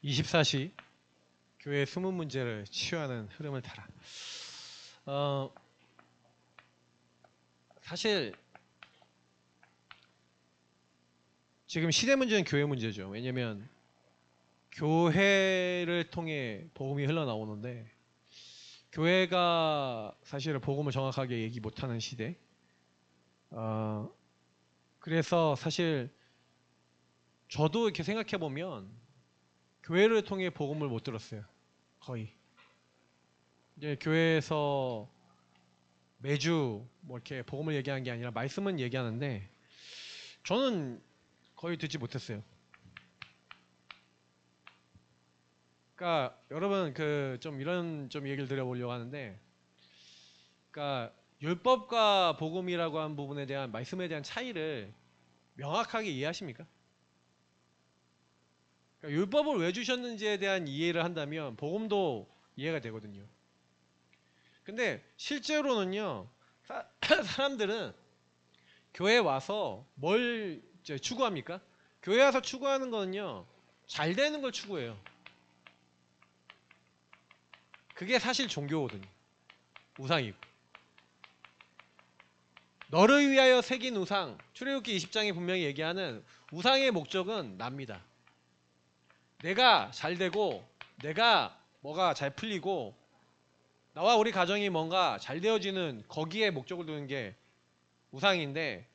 24시 교회 숨은 문제를 치유하는 흐름을 타라. 사실 지금 시대 문제는 교회 문제죠. 왜냐면 교회를 통해 복음이 흘러나오는데 교회가 사실은 복음을 정확하게 얘기 못하는 시대. 그래서 사실 저도 이렇게 생각해 보면 교회를 통해 복음을 못 들었어요. 거의. 이제 교회에서 매주 뭐 이렇게 복음을 얘기하는 게 아니라 말씀은 얘기하는데 저는 거의 듣지 못했어요. 그러니까 여러분 그 좀 이런 좀 얘기를 드려보려고 하는데, 그러니까 율법과 복음이라고 하는 부분에 대한 말씀에 대한 차이를 명확하게 이해하십니까? 그러니까 율법을 왜 주셨는지에 대한 이해를 한다면 복음도 이해가 되거든요. 근데 실제로는요, 사람들은 교회 와서 뭘 이제 추구합니까? 교회 와서 추구하는 거는요, 잘 되는 걸 추구해요. 그게 사실 종교거든요. 우상이고. 너를 위하여 새긴 우상, 출애굽기 20장에 분명히 얘기하는 우상의 목적은 납니다. 내가 잘 되고 내가 뭐가 잘 풀리고 나와 우리 가정이 뭔가 잘 되어지는 거기에 목적을 두는 게 우상인데,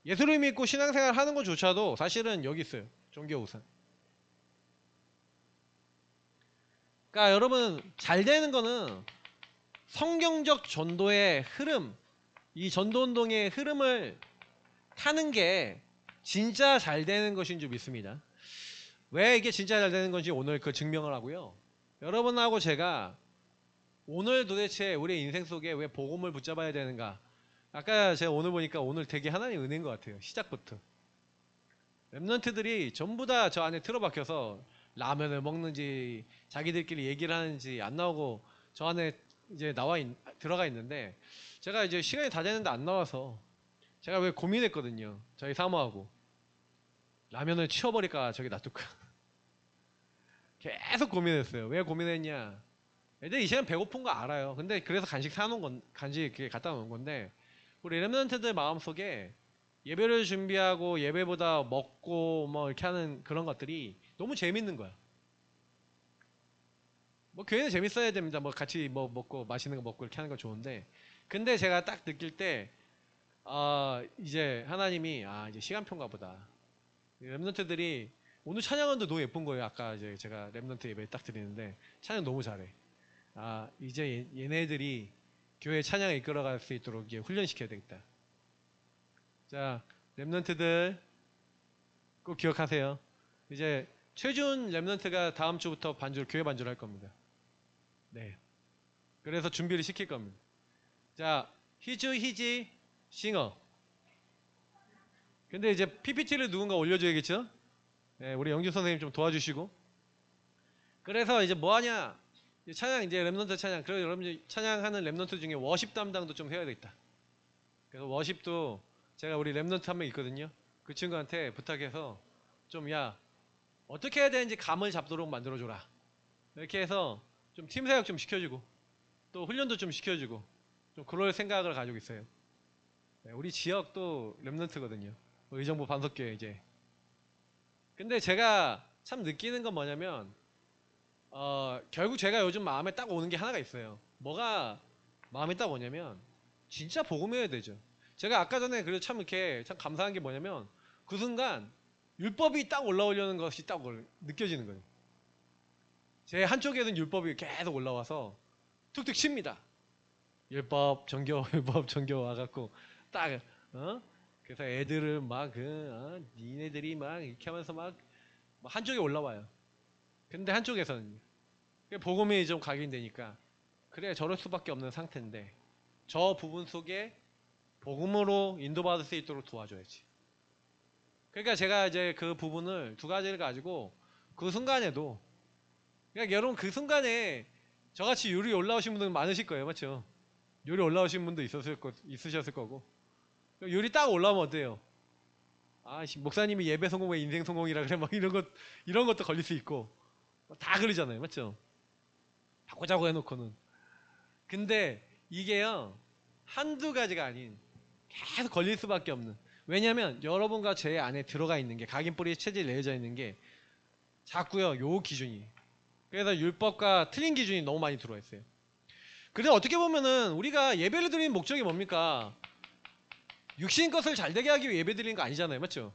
예수를 믿고 신앙생활 하는 것조차도 사실은 여기 있어요. 종교 우상. 그러니까 여러분 잘 되는 거는 성경적 전도의 흐름, 이 전도운동의 흐름을 타는 게 진짜 잘 되는 것인 줄 믿습니다. 왜 이게 진짜 잘 되는 건지 오늘 그 증명을 하고요. 여러분하고 제가 오늘 도대체 우리 인생 속에 왜 복음을 붙잡아야 되는가? 아까 제가 오늘 보니까 오늘 되게 하나님 은혜인 것 같아요. 시작부터. 랩런트들이 전부 다 저 안에 틀어박혀서 라면을 먹는지 자기들끼리 얘기를 하는지 안 나오고 저 안에 이제 들어가 있는데, 제가 이제 시간이 다 됐는데 안 나와서 제가 왜 고민했거든요. 저희 사모하고 라면을 치워버릴까 저기 놔둘까 계속 고민했어요. 왜 고민했냐? 애들 이 시간 배고픈 거 알아요. 근데 그래서 간식 사놓은 건, 간식 이렇게 갖다 놓은 건데, 우리 랩런트들 마음속에 예배를 준비하고 예배보다 먹고 뭐 이렇게 하는 그런 것들이 너무 재밌는 거야. 뭐 교회는 재밌어야 됩니다. 뭐 같이 뭐 먹고 맛있는 거 먹고 이렇게 하는 거 좋은데, 근데 제가 딱 느낄 때 이제 하나님이 이제 시간표인가 보다. 랩런트들이 오늘 찬양원도 너무 예쁜 거예요. 아까 이제 제가 랩런트 예배 딱 드리는데 찬양 너무 잘해. 이제 얘네들이 교회 찬양을 이끌어갈 수 있도록 이제 훈련시켜야 되겠다. 자, 랩런트들 꼭 기억하세요. 이제 최준 랩런트가 다음 주부터 교회 반주를 할 겁니다. 네. 그래서 준비를 시킬 겁니다. 자, 희지 싱어. 근데 이제 PPT를 누군가 올려줘야겠죠? 네, 우리 영주 선생님 좀 도와주시고. 그래서 이제 뭐 하냐? 찬양, 이제 랩런트 찬양. 그리고 여러분 찬양하는 랩런트 중에 워십 담당도 좀 해야 되겠다. 그래서 워십도 제가 우리 랩런트 한 명 있거든요. 그 친구한테 부탁해서 좀, 야, 어떻게 해야 되는지 감을 잡도록 만들어줘라. 이렇게 해서 좀 팀 사역 좀 시켜주고 또 훈련도 좀 시켜주고 좀 그럴 생각을 가지고 있어요. 네, 우리 지역도 랩런트거든요. 의정부 반석교회 이제. 근데 제가 참 느끼는 건 뭐냐면 결국 제가 요즘 마음에 딱 오는 게 하나가 있어요. 뭐가 마음에 딱 오냐면 진짜 복음해야 되죠. 제가 아까 전에 그래도 참 이렇게 참 감사한 게 뭐냐면 그 순간 율법이 딱 올라오려는 것이 딱 느껴지는 거예요. 제 한쪽에는 율법이 계속 올라와서 툭툭 칩니다. 율법 정교 율법 정교 와갖고 딱 그래서 애들을 막 니네들이 막 이렇게 하면서 막 한쪽에 올라와요. 근데 한쪽에서는 복음이 좀 각인되니까 그래 저럴 수밖에 없는 상태인데 저 부분 속에 복음으로 인도받을 수 있도록 도와줘야지. 그러니까 제가 이제 그 부분을 두 가지를 가지고 그 순간에도, 그러니까 여러분 그 순간에 저같이 요리 올라오신 분들 많으실 거예요. 맞죠? 요리 올라오신 분도 있으셨을 거고, 요리 딱 올라오면 어때요? 목사님이 예배 성공에 인생 성공이라 그래 막 이런 것도 걸릴 수 있고, 다 그러잖아요. 맞죠? 바꾸자고 해놓고는. 근데 이게요, 한두 가지가 아닌 계속 걸릴 수밖에 없는. 왜냐면 여러분과 제 안에 들어가 있는 게, 각인뿌리 체질이 내려져 있는 게 자꾸요, 요 기준이. 그래서 율법과 틀린 기준이 너무 많이 들어와 있어요. 그래서 어떻게 보면은 우리가 예배를 드리는 목적이 뭡니까? 육신 것을 잘되게 하기 위해 예배 드리는 거 아니잖아요. 맞죠?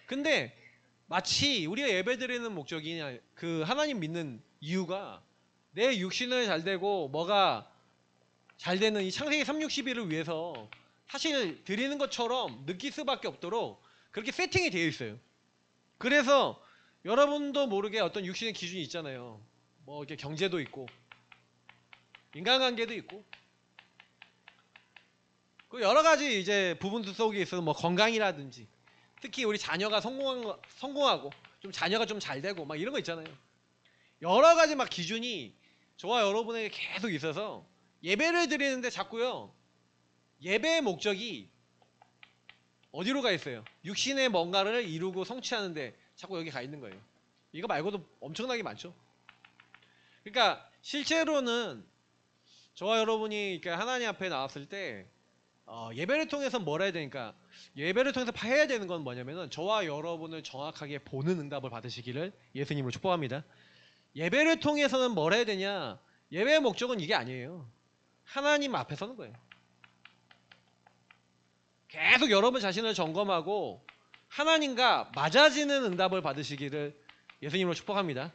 근데 마치 우리가 예배 드리는 목적이 그 하나님 믿는 이유가 내 육신을 잘되고 뭐가 잘되는 이 창세기 360일을 위해서 사실 드리는 것처럼 느낄 수밖에 없도록 그렇게 세팅이 되어 있어요. 그래서 여러분도 모르게 어떤 육신의 기준이 있잖아요. 뭐 이렇게 경제도 있고 인간관계도 있고 그 여러 가지 이제 부분 속에 있어서 뭐 건강이라든지 특히 우리 자녀가 성공하고 좀 자녀가 좀 잘 되고 막 이런 거 있잖아요. 여러 가지 막 기준이 저와 여러분에게 계속 있어서 예배를 드리는데 자꾸요, 예배의 목적이 어디로 가 있어요? 육신의 뭔가를 이루고 성취하는데 자꾸 여기 가 있는 거예요. 이거 말고도 엄청나게 많죠. 그러니까 실제로는 저와 여러분이 하나님 앞에 나왔을 때 예배를 통해서 뭘 해야 되니까, 예배를 통해서 해야 되는 건 뭐냐면은 저와 여러분을 정확하게 보는 응답을 받으시기를 예수님으로 축복합니다. 예배를 통해서는 뭘 해야 되냐? 예배의 목적은 이게 아니에요. 하나님 앞에 서는 거예요. 계속 여러분 자신을 점검하고 하나님과 맞아지는 응답을 받으시기를 예수님으로 축복합니다.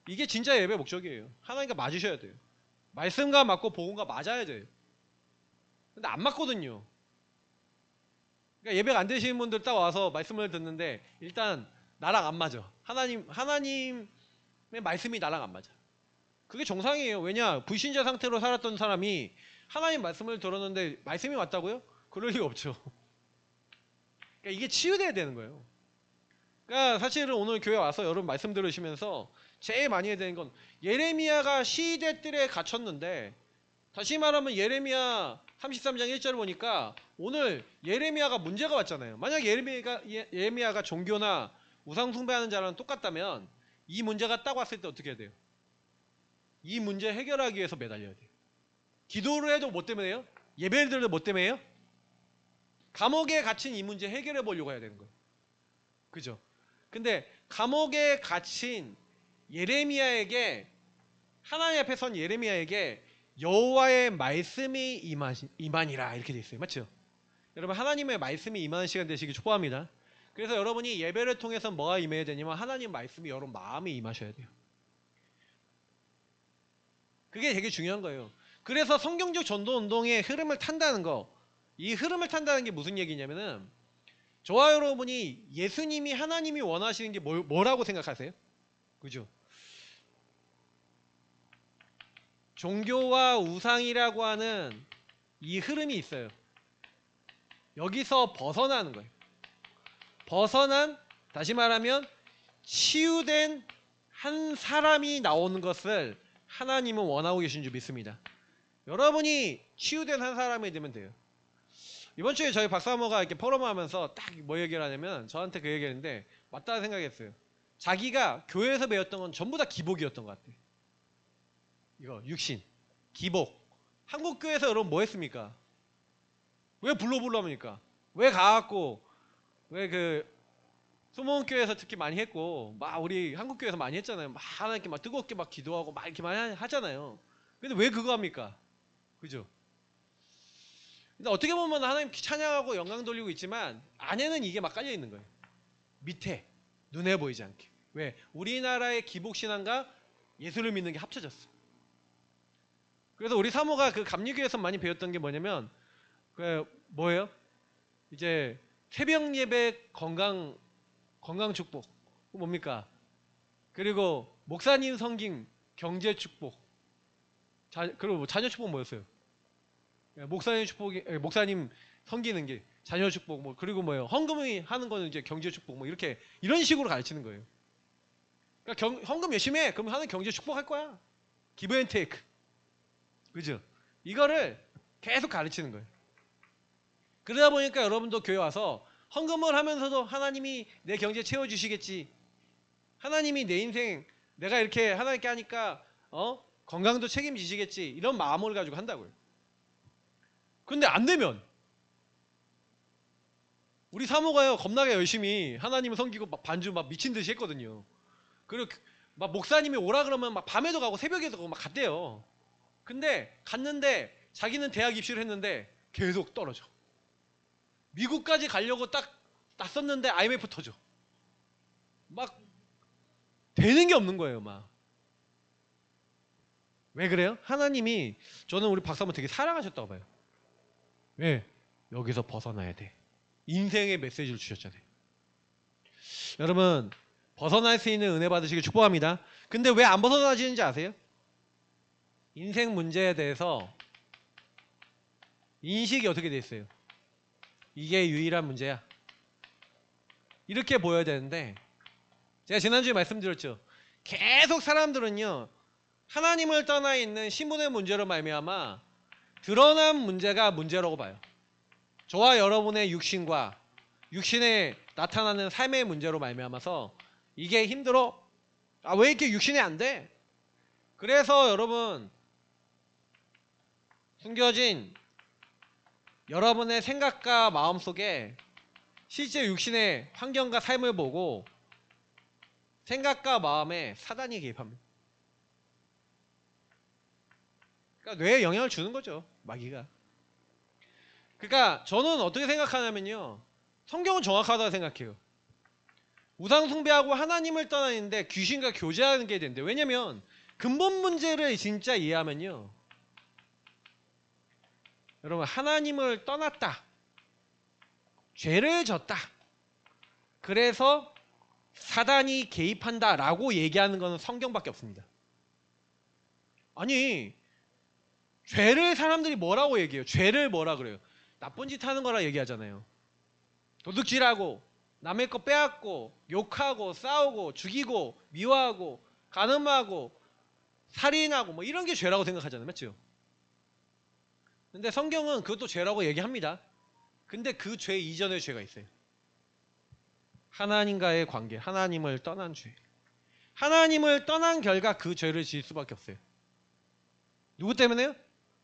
이게 진짜 예배의 목적이에요. 하나님과 맞으셔야 돼요. 말씀과 맞고 복음과 맞아야 돼요. 근데 안 맞거든요. 그러니까 예배가 안 되시는 분들 딱 와서 말씀을 듣는데 일단 나랑 안 맞아. 하나님의 말씀이 나랑 안 맞아. 그게 정상이에요. 왜냐? 불신자 상태로 살았던 사람이 하나님 말씀을 들었는데 말씀이 맞다고요? 그럴 리가 없죠. 그러니까 이게 치유돼야 되는 거예요. 그러니까 사실은 오늘 교회 와서 여러분 말씀 들으시면서 제일 많이 해야 되는 건, 예레미야가 시대들에 갇혔는데, 다시 말하면 예레미야 33장 1절을 보니까 오늘 예레미야가 문제가 왔잖아요. 만약 예레미야가 종교나 우상 숭배하는 자랑 똑같다면 이 문제가 딱 왔을 때 어떻게 해야 돼요? 이 문제 해결하기 위해서 매달려야 돼요. 기도를 해도 뭐 때문에 해요? 예배를 드려도 뭐 때문에 해요? 감옥에 갇힌 이 문제 해결해 보려고 해야 되는 거예요. 그죠? 근데 감옥에 갇힌 예레미야에게, 하나님 앞에 선 예레미야에게 여호와의 말씀이 임하니라 이렇게 돼 있어요. 맞죠? 여러분, 하나님의 말씀이 임하는 시간 되시길 축복합니다. 그래서 여러분이 예배를 통해서 뭐가 임해야 되냐면 하나님 말씀이 여러분 마음에 임하셔야 돼요. 그게 되게 중요한 거예요. 그래서 성경적 전도 운동의 흐름을 탄다는 거, 이 흐름을 탄다는 게 무슨 얘기냐면은, 저와 여러분이 예수님이 하나님이 원하시는 게 뭐라고 생각하세요? 그죠? 종교와 우상이라고 하는 이 흐름이 있어요. 여기서 벗어나는 거예요. 다시 말하면 치유된 한 사람이 나오는 것을 하나님은 원하고 계신 줄 믿습니다. 여러분이 치유된 한 사람이 되면 돼요. 이번 주에 저희 박사모가 이렇게 포럼을 하면서 딱 뭐 얘기를 하냐면, 저한테 그 얘기를 했는데 맞다 생각했어요. 자기가 교회에서 배웠던 건 전부 다 기복이었던 것 같아요. 이거 육신, 기복. 한국 교회에서 여러분 뭐 했습니까? 왜 불러불러 합니까? 왜 가갖고, 왜 소모원 교회에서 특히 많이 했고, 막 우리 한국 교회에서 많이 했잖아요. 막 하나님께 막 뜨겁게 막 기도하고 막 이렇게 많이 하잖아요. 근데 왜 그거 합니까? 그죠? 근데 어떻게 보면 하나님 찬양하고 영광 돌리고 있지만 안에는 이게 막 깔려 있는 거예요. 밑에 눈에 보이지 않게. 왜? 우리나라의 기복신앙과 예수를 믿는 게 합쳐졌어. 그래서 우리 사모가 그 감리교에서 많이 배웠던 게 뭐냐면, 뭐예요? 이제 새벽 예배 건강 축복 뭡니까? 그리고 목사님 성김 경제 축복. 그리고 자녀 축복 뭐였어요? 목사님 섬기는 게 자녀 축복, 뭐 그리고 뭐예요? 헌금이 하는 거는 이제 경제 축복, 뭐 이런 식으로 가르치는 거예요. 그러니까 헌금 열심히 해. 그럼 하는 경제 축복할 거야. 기브 앤 테이크. 그죠? 이거를 계속 가르치는 거예요. 그러다 보니까 여러분도 교회 와서 헌금을 하면서도 하나님이 내 경제 채워주시겠지, 하나님이 내 인생 내가 이렇게 하나님께 하니까 건강도 책임지시겠지 이런 마음을 가지고 한다고요. 근데 안 되면 우리 사모가요 겁나게 열심히 하나님을 섬기고 막 반주 막 미친 듯이 했거든요. 그리고 막 목사님이 오라 그러면 막 밤에도 가고 새벽에도 가고 막 갔대요. 근데 갔는데 자기는 대학 입시를 했는데 계속 떨어져. 미국까지 가려고 딱 났었는데 IMF 터져. 막 되는 게 없는 거예요. 막. 왜 그래요? 하나님이 저는 우리 박사모 되게 사랑하셨다고 봐요. 왜? 여기서 벗어나야 돼. 인생의 메시지를 주셨잖아요. 여러분 벗어날 수 있는 은혜 받으시길 축복합니다. 근데 왜 안 벗어나지는지 아세요? 인생 문제에 대해서 인식이 어떻게 돼 있어요? 이게 유일한 문제야. 이렇게 보여야 되는데 제가 지난주에 말씀드렸죠. 계속 사람들은요. 하나님을 떠나 있는 신분의 문제로 말미암아 드러난 문제가 문제라고 봐요. 저와 여러분의 육신과 육신에 나타나는 삶의 문제로 말미암아서 이게 힘들어? 아, 왜 이렇게 육신이 안 돼? 그래서 여러분 숨겨진 여러분의 생각과 마음 속에 실제 육신의 환경과 삶을 보고 생각과 마음에 사단이 개입합니다. 그러니까 뇌에 영향을 주는 거죠. 마귀가. 그러니까 저는 어떻게 생각하냐면요. 성경은 정확하다고 생각해요. 우상 숭배하고 하나님을 떠나는데 귀신과 교제하는 게 된대. 왜냐면 근본 문제를 진짜 이해하면요. 여러분 하나님을 떠났다. 죄를 졌다. 그래서 사단이 개입한다 라고 얘기하는 것은 성경밖에 없습니다. 아니 죄를 사람들이 뭐라고 얘기해요? 죄를 뭐라 그래요? 나쁜 짓 하는 거라 얘기하잖아요. 도둑질하고 남의 거 빼앗고 욕하고 싸우고 죽이고 미워하고 간음하고 살인하고 뭐 이런 게 죄라고 생각하잖아요. 맞죠? 근데 성경은 그것도 죄라고 얘기합니다. 근데 그 죄 이전의 죄가 있어요. 하나님과의 관계, 하나님을 떠난 죄. 하나님을 떠난 결과 그 죄를 지을 수밖에 없어요. 누구 때문에요?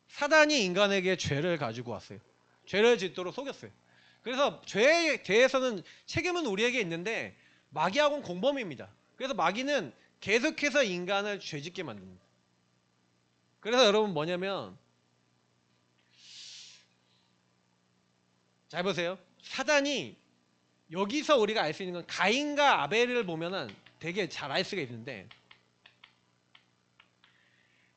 사단이 인간에게 죄를 가지고 왔어요. 죄를 짓도록 속였어요. 그래서 죄에 대해서는 책임은 우리에게 있는데 마귀하고는 공범입니다. 그래서 마귀는 계속해서 인간을 죄짓게 만듭니다. 그래서 여러분 뭐냐면 잘 보세요. 사단이 여기서 우리가 알 수 있는 건 가인과 아벨을 보면은 되게 잘 알 수가 있는데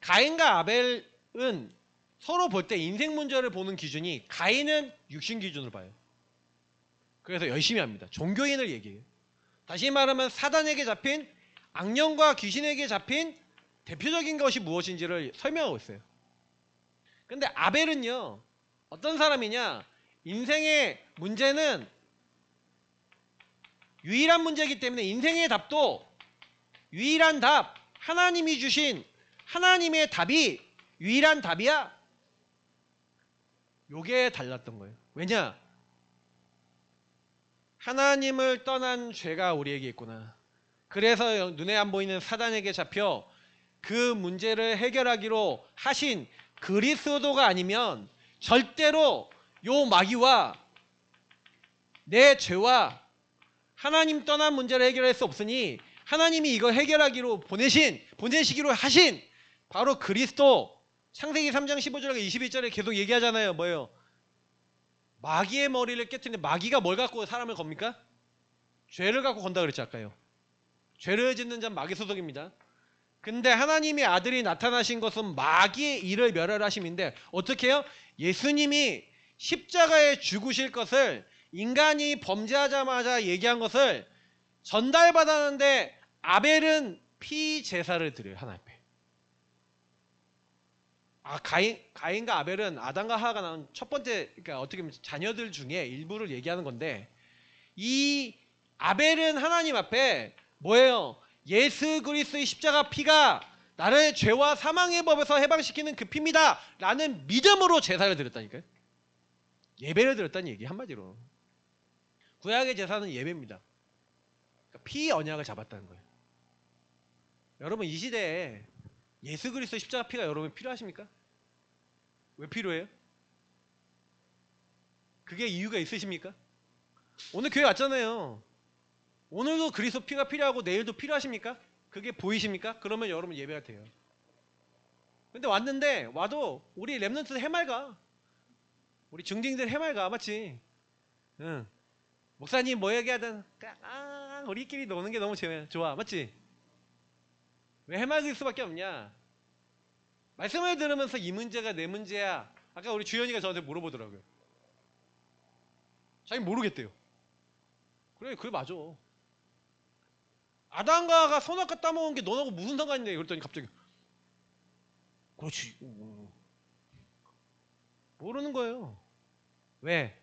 가인과 아벨은 서로 볼 때 인생 문제를 보는 기준이 가인은 육신 기준으로 봐요. 그래서 열심히 합니다. 종교인을 얘기해요. 다시 말하면 사단에게 잡힌 악령과 귀신에게 잡힌 대표적인 것이 무엇인지를 설명하고 있어요. 근데 아벨은요. 어떤 사람이냐? 인생의 문제는 유일한 문제이기 때문에 인생의 답도 유일한 답, 하나님이 주신 하나님의 답이 유일한 답이야. 요게 달랐던 거예요. 왜냐? 하나님을 떠난 죄가 우리에게 있구나. 그래서 눈에 안 보이는 사단에게 잡혀 그 문제를 해결하기로 하신 그리스도가 아니면 절대로 요 마귀와 내 죄와 하나님 떠난 문제를 해결할 수 없으니 하나님이 이걸 해결하기로 보내시기로 하신 바로 그리스도. 창세기 3장 15절과 21절에 계속 얘기하잖아요. 뭐예요? 마귀의 머리를 깨트리는데 마귀가 뭘 갖고 사람을 겁니까? 죄를 갖고 건다 그랬지 아까요. 죄를 짓는 자는 마귀 소속입니다. 근데 하나님의 아들이 나타나신 것은 마귀의 일을 멸하심인데 어떻게 해요? 예수님이 십자가에 죽으실 것을 인간이 범죄하자마자 얘기한 것을 전달받았는데 아벨은 피 제사를 드려요. 하나님 앞에. 가인과 아벨은 아담과 하와가 나온 첫 번째, 그러니까 어떻게 보면 자녀들 중에 일부를 얘기하는 건데 이 아벨은 하나님 앞에 뭐예요? 예수 그리스도의 십자가 피가 나를 죄와 사망의 법에서 해방시키는 그 피입니다 라는 믿음으로 제사를 드렸다니까요. 예배를 드렸다는 얘기 한마디로. 구약의 제사는 예배입니다. 그러니까 피 언약을 잡았다는 거예요. 여러분 이 시대에 예수 그리스도 십자가 피가 여러분 필요하십니까? 왜 필요해요? 그게 이유가 있으십니까? 오늘 교회 왔잖아요. 오늘도 그리스도 피가 필요하고 내일도 필요하십니까? 그게 보이십니까? 그러면 여러분 예배가 돼요. 근데 왔는데 와도 우리 렘넌트 해맑아. 우리 중딩들 해맑아. 맞지? 응. 목사님 뭐 얘기하든 우리끼리 노는 게 너무 좋아. 맞지? 왜 해맑을 수밖에 없냐? 말씀을 들으면서 이 문제가 내 문제야. 아까 우리 주연이가 저한테 물어보더라고요. 자기 모르겠대요. 그래 맞아. 아담과 하가 선악과 따먹은 게 너하고 무슨 상관인데? 그랬더니 갑자기 그렇지. 모르는 거예요. 왜?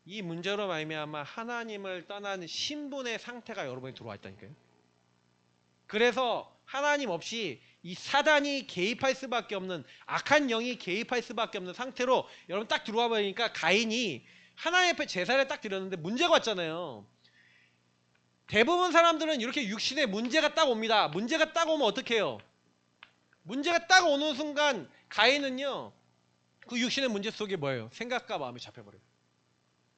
이 문제로 말미암아 하나님을 떠난 신분의 상태가 여러분이 들어와 있다니까요. 그래서 하나님 없이 이 사단이 개입할 수밖에 없는, 악한 영이 개입할 수밖에 없는 상태로 여러분 딱 들어와 버리니까 가인이 하나님 앞에 제사를 딱 드렸는데 문제가 왔잖아요. 대부분 사람들은 이렇게 육신에 문제가 딱 옵니다. 문제가 딱 오면 어떻게 해요? 문제가 딱 오는 순간 가인은요, 그 육신의 문제 속에 뭐예요? 생각과 마음이 잡혀버려요.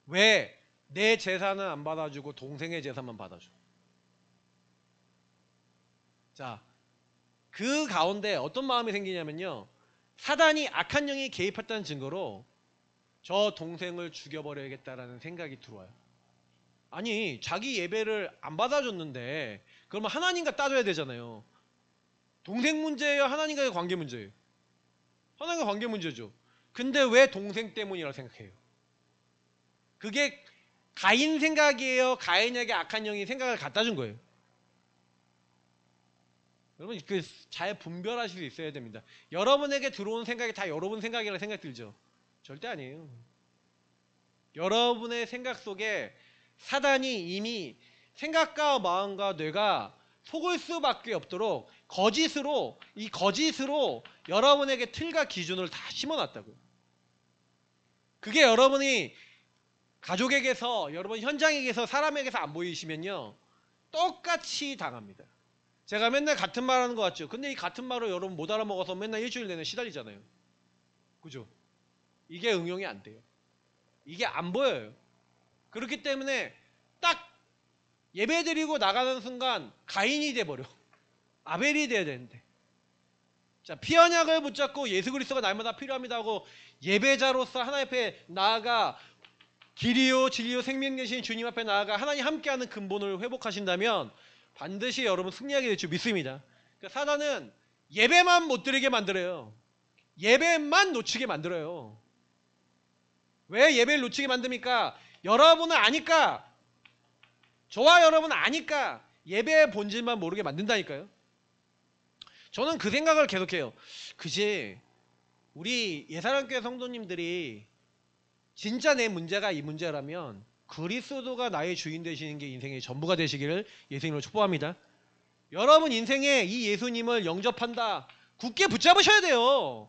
왜? 내 제사는 안 받아주고 동생의 제사만 받아줘. 자, 그 가운데 어떤 마음이 생기냐면요, 사단이 악한 영이 개입했다는 증거로 저 동생을 죽여버려야겠다라는 생각이 들어와요. 아니, 자기 예배를 안 받아줬는데 그러면 하나님과 따져야 되잖아요. 동생 문제예요? 하나님과의 관계 문제예요? 하나님과 관계 문제죠. 근데 왜 동생 때문이라고 생각해요? 그게 가인 생각이에요? 가인에게 악한 영이 생각을 갖다 준 거예요? 여러분 잘 분별하실 수 있어야 됩니다. 여러분에게 들어온 생각이 다 여러분 생각이라는 생각 들죠? 절대 아니에요. 여러분의 생각 속에 사단이 이미 생각과 마음과 뇌가 속을 수밖에 없도록 거짓으로 여러분에게 틀과 기준을 다 심어놨다고요. 그게 여러분이 가족에게서, 여러분 현장에게서, 사람에게서 안 보이시면요, 똑같이 당합니다. 제가 맨날 같은 말 하는 것 같죠? 근데 이 같은 말을 여러분 못 알아먹어서 맨날 일주일 내내 시달리잖아요. 그죠? 이게 응용이 안 돼요. 이게 안 보여요. 그렇기 때문에 딱 예배드리고 나가는 순간 가인이 돼버려. 아벨이 돼야 되는데. 자, 피 언약을 붙잡고 예수 그리스도가 날마다 필요합니다 하고 예배자로서 하나님 앞에 나아가 길이요 진리요 생명 되신 주님 앞에 나아가 하나님 함께하는 근본을 회복하신다면 반드시 여러분 승리하게 될 줄 믿습니다. 그러니까 사단은 예배만 못 드리게 만들어요. 예배만 놓치게 만들어요. 왜 예배를 놓치게 만듭니까? 여러분은 아니까, 저와 여러분은 아니까 예배의 본질만 모르게 만든다니까요. 저는 그 생각을 계속해요. 그지, 우리 예사랑교회 성도님들이 진짜 내 문제가 이 문제라면 그리스도가 나의 주인 되시는 게 인생의 전부가 되시기를 예수님으로 축복합니다. 여러분 인생에 이 예수님을 영접한다, 굳게 붙잡으셔야 돼요.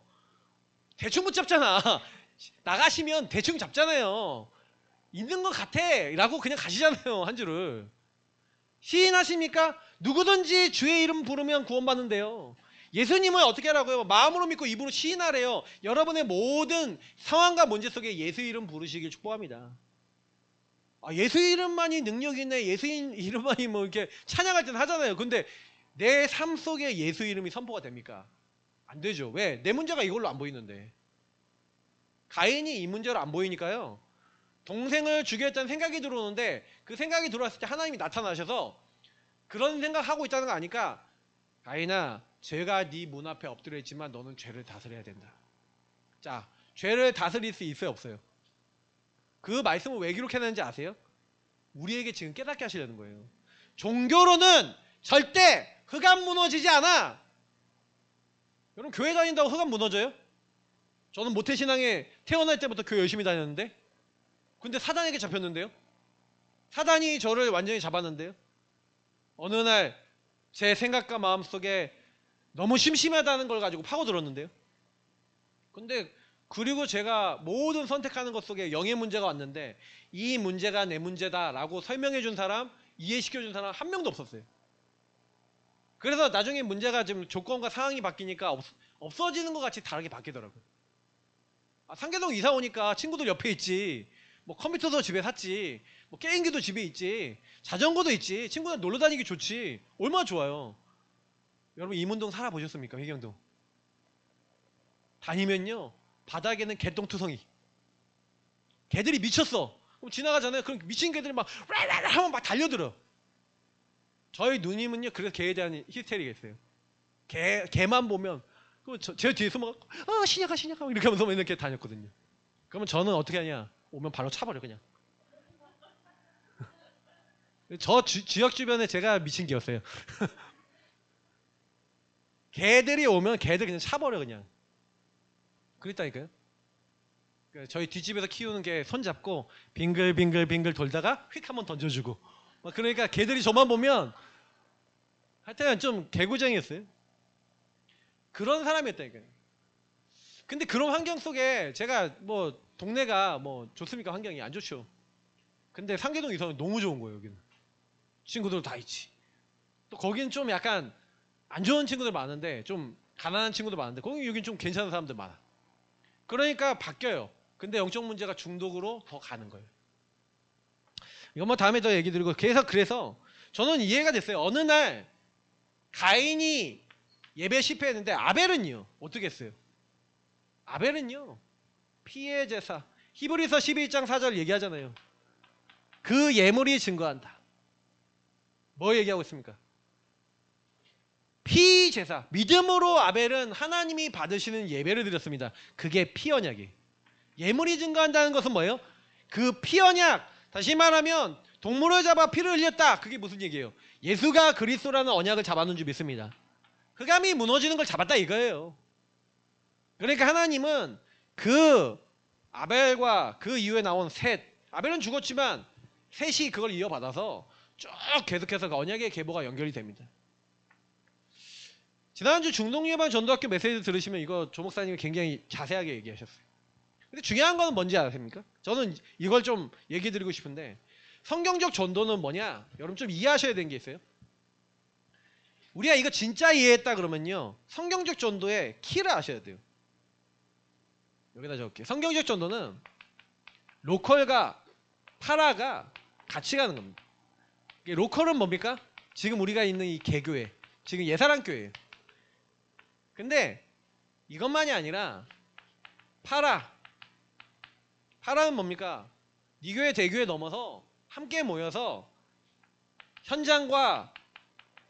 대충 붙잡잖아. 나가시면 대충 잡잖아요. 있는 것 같아 라고 그냥 가시잖아요. 한 줄을. 시인하십니까? 누구든지 주의 이름 부르면 구원받는데요. 예수님을 어떻게 하라고요? 마음으로 믿고 입으로 시인하래요. 여러분의 모든 상황과 문제 속에 예수 이름 부르시길 축복합니다. 예수 이름만이 능력이 있네, 예수 이름만이 뭐 이렇게 찬양할 때는 하잖아요. 근데 내 삶 속에 예수 이름이 선포가 됩니까? 안 되죠. 왜? 내 문제가 이걸로 안 보이는데. 가인이 이 문제로 안 보이니까요, 동생을 죽였다는 생각이 들어오는데 그 생각이 들어왔을 때 하나님이 나타나셔서 그런 생각하고 있다는 거 아니까, 가인아, 죄가 네 문 앞에 엎드려 있지만 너는 죄를 다스려야 된다. 자, 죄를 다스릴 수 있어요, 없어요? 그 말씀을 왜 기록해놨는지 아세요? 우리에게 지금 깨닫게 하시려는 거예요. 종교로는 절대 흑암 무너지지 않아. 여러분 교회 다닌다고 흑암 무너져요? 저는 모태신앙에 태어날 때부터 교회 열심히 다녔는데, 근데 사단에게 잡혔는데요. 사단이 저를 완전히 잡았는데요. 어느 날 제 생각과 마음 속에 너무 심심하다는 걸 가지고 파고들었는데요. 근데 그리고 제가 모든 선택하는 것 속에 영의 문제가 왔는데 이 문제가 내 문제다 라고 설명해 준 사람, 이해시켜 준 사람 한 명도 없었어요. 그래서 나중에 문제가 좀 조건과 상황이 바뀌니까 없어지는 것 같이 다르게 바뀌더라고요. 아, 상계동 이사 오니까 친구들 옆에 있지. 뭐 컴퓨터도 집에 샀지. 뭐 게임기도 집에 있지. 자전거도 있지. 친구들 놀러 다니기 좋지. 얼마나 좋아요. 여러분 이문동 살아보셨습니까? 회경동. 다니면요. 바닥에는 개똥투성이. 개들이 미쳤어. 그럼 지나가잖아요. 그럼 미친 개들이 막 라라라 하면 막 달려들어. 저희 누님은요. 그래서 개에 대한 히스테리가 있어요. 개만 보면 제 뒤에서 막 신약아 이렇게 하면서 이렇게 다녔거든요. 그러면 저는 어떻게 하냐? 오면 바로 차버려 그냥. 저 지역 주변에 제가 미친 개였어요. 개들이 오면 개들 그냥 차버려 그냥. 그랬다니까요. 그러니까 저희 뒷집에서 키우는 개 손잡고 빙글빙글 돌다가 휙 한번 던져주고. 그러니까 개들이 저만 보면 하여튼 좀 개구쟁이였어요. 그런 사람이었다니까요. 근데 그런 환경 속에 제가 뭐 동네가 뭐 좋습니까? 환경이 안 좋죠. 근데 상계동 이사는 너무 좋은 거예요. 여기는 친구들 다 있지. 또 거기는 좀 약간 안 좋은 친구들 많은데 좀 가난한 친구들 많은데 거기 여긴 좀 괜찮은 사람들 많아. 그러니까 바뀌어요. 근데 영적 문제가 중독으로 더 가는 거예요. 이거 뭐 다음에 더 얘기 드리고 그래서 저는 이해가 됐어요. 어느 날 가인이 예배 실패했는데 아벨은요 어떻게 했어요? 아벨은요 피의 제사 히브리서 12장 4절 얘기하잖아요. 그 예물이 증거한다. 뭐 얘기하고 있습니까? 피 제사 믿음으로 아벨은 하나님이 받으시는 예배를 드렸습니다. 그게 피 언약이에요. 예물이 증거한다는 것은 뭐예요? 그 피 언약 다시 말하면 동물을 잡아 피를 흘렸다. 그게 무슨 얘기예요? 예수가 그리스도라는 언약을 잡아놓은 줄 믿습니다. 흑암이 무너지는 걸 잡았다 이거예요. 그러니까 하나님은 그 아벨과 그 이후에 나온 셋 아벨은 죽었지만 셋이 그걸 이어받아서 쭉 계속해서 그 언약의 계보가 연결이 됩니다. 지난주 중동예방 전도학교 메시지 들으시면 이거 조 목사님이 굉장히 자세하게 얘기하셨어요. 근데 중요한 거는 뭔지 아십니까? 저는 이걸 좀 얘기 드리고 싶은데 성경적 전도는 뭐냐? 여러분 좀 이해하셔야 되는 게 있어요. 우리가 이거 진짜 이해했다 그러면요. 성경적 전도의 키를 아셔야 돼요. 여기다 적을게요. 성경적 전도는 로컬과 파라가 같이 가는 겁니다. 로컬은 뭡니까? 지금 우리가 있는 이 개교회, 지금 예사랑교회예요. 근데 이것만이 아니라 파라는 뭡니까? 니교회 대교회 넘어서 함께 모여서 현장과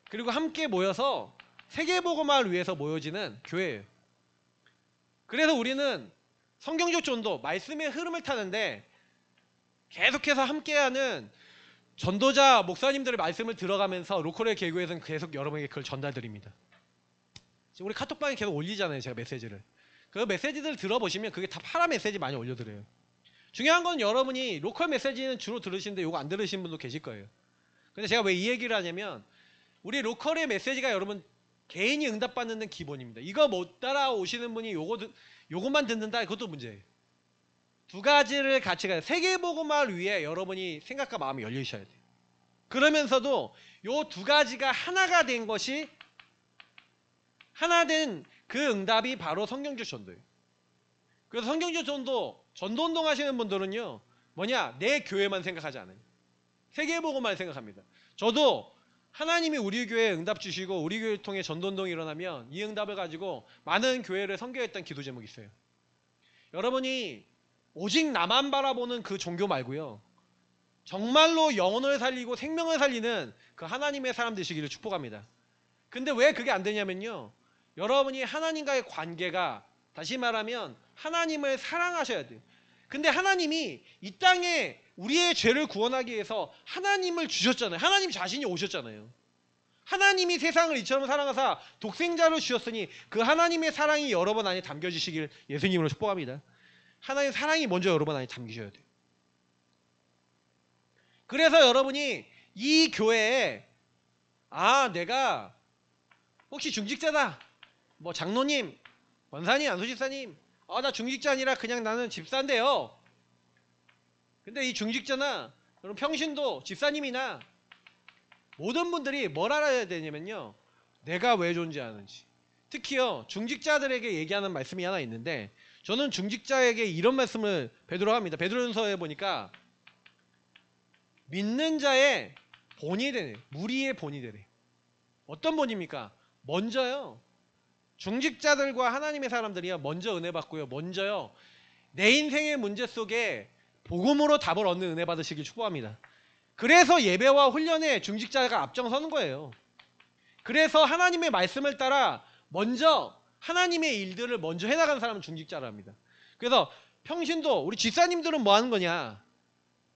그리고 함께 모여서 세계복음화를 위해서 모여지는 교회예요. 그래서 우리는 성경적 전도, 말씀의 흐름을 타는데 계속해서 함께하는 전도자, 목사님들의 말씀을 들어가면서 로컬의 개교에서는 계속 여러분에게 그걸 전달드립니다. 지금 우리 카톡방에 계속 올리잖아요. 제가 메시지를. 그 메시지들 들어보시면 그게 다 파라 메시지 많이 올려드려요. 중요한 건 여러분이 로컬 메시지는 주로 들으시는데 이거 안 들으신 분도 계실 거예요. 근데 제가 왜 이 얘기를 하냐면 우리 로컬의 메시지가 여러분 개인이 응답받는 데는 기본입니다. 이거 못 따라오시는 분이 요것만 듣는다 그것도 문제예요. 두 가지를 같이 가요. 세계복음화를 위해 여러분이 생각과 마음이 열리셔야 돼요. 그러면서도 요 두 가지가 하나가 된 것이 하나 된 그 응답이 바로 성경적 전도예요. 그래서 성경적 전도운동 하시는 분들은요 뭐냐 내 교회만 생각하지 않아요. 세계복음화를 생각합니다. 저도 하나님이 우리 교회에 응답 주시고 우리 교회를 통해 전도운동이 일어나면 이 응답을 가지고 많은 교회를 선교했던 기도 제목이 있어요. 여러분이 오직 나만 바라보는 그 종교 말고요. 정말로 영혼을 살리고 생명을 살리는 그 하나님의 사람 되시기를 축복합니다. 근데 왜 그게 안 되냐면요. 여러분이 하나님과의 관계가 다시 말하면 하나님을 사랑하셔야 돼요. 근데 하나님이 이 땅에 우리의 죄를 구원하기 위해서 하나님을 주셨잖아요. 하나님 자신이 오셨잖아요. 하나님이 세상을 이처럼 사랑하사 독생자를 주셨으니 그 하나님의 사랑이 여러분 안에 담겨지시길 예수님으로 축복합니다. 하나님의 사랑이 먼저 여러분 안에 담기셔야 돼요. 그래서 여러분이 이 교회에 내가 혹시 중직자다. 뭐 장로님, 권사님, 안수집사님 나 중직자 아니라 그냥 나는 집사인데요. 근데 이 중직자나 여러분 평신도 집사님이나 모든 분들이 뭘 알아야 되냐면요. 내가 왜 존재하는지. 특히요 중직자들에게 얘기하는 말씀이 하나 있는데, 저는 중직자에게 이런 말씀을 베드로가 합니다. 베드로전서에 보니까 믿는 자의 본이 되네, 무리의 본이 되네. 어떤 본입니까? 먼저요 중직자들과 하나님의 사람들이요 먼저 은혜 받고요, 먼저요 내 인생의 문제 속에 복음으로 답을 얻는 은혜 받으시길 축복합니다. 그래서 예배와 훈련에 중직자가 앞장서는 거예요. 그래서 하나님의 말씀을 따라 먼저 하나님의 일들을 먼저 해나가는 사람은 중직자랍니다. 그래서 평신도 우리 집사님들은 뭐 하는 거냐?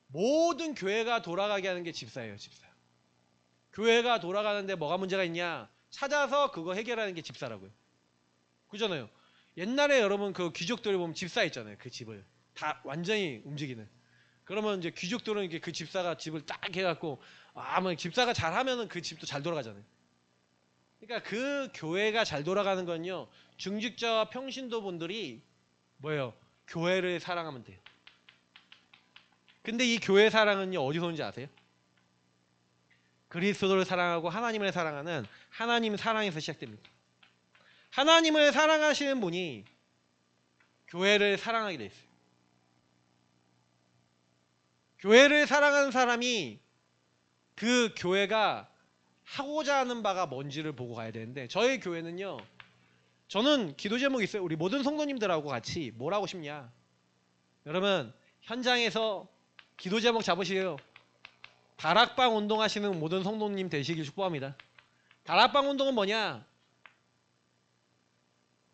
모든 교회가 돌아가게 하는 게 집사예요. 집사. 교회가 돌아가는데 뭐가 문제가 있냐? 찾아서 그거 해결하는 게 집사라고요. 그잖아요. 옛날에 여러분 그 귀족들이 보면 집사 있잖아요. 그 집을 다 완전히 움직이는. 그러면 이제 귀족들은 이게 그 집사가 집을 딱 해갖고 뭐 집사가 잘하면은 그 집도 잘 돌아가잖아요. 그러니까 그 교회가 잘 돌아가는 건요 중직자와 평신도 분들이 뭐예요? 교회를 사랑하면 돼요. 근데 이 교회 사랑은요 어디서 오는지 아세요? 그리스도를 사랑하고 하나님을 사랑하는 하나님 사랑에서 시작됩니다. 하나님을 사랑하시는 분이 교회를 사랑하게 돼 있어요. 교회를 사랑하는 사람이 그 교회가 하고자 하는 바가 뭔지를 보고 가야 되는데, 저희 교회는요 저는 기도 제목이 있어요. 우리 모든 성도님들하고 같이 뭘 하고 싶냐? 여러분 현장에서 기도 제목 잡으시게요. 다락방 운동하시는 모든 성도님 되시길 축복합니다. 다락방 운동은 뭐냐?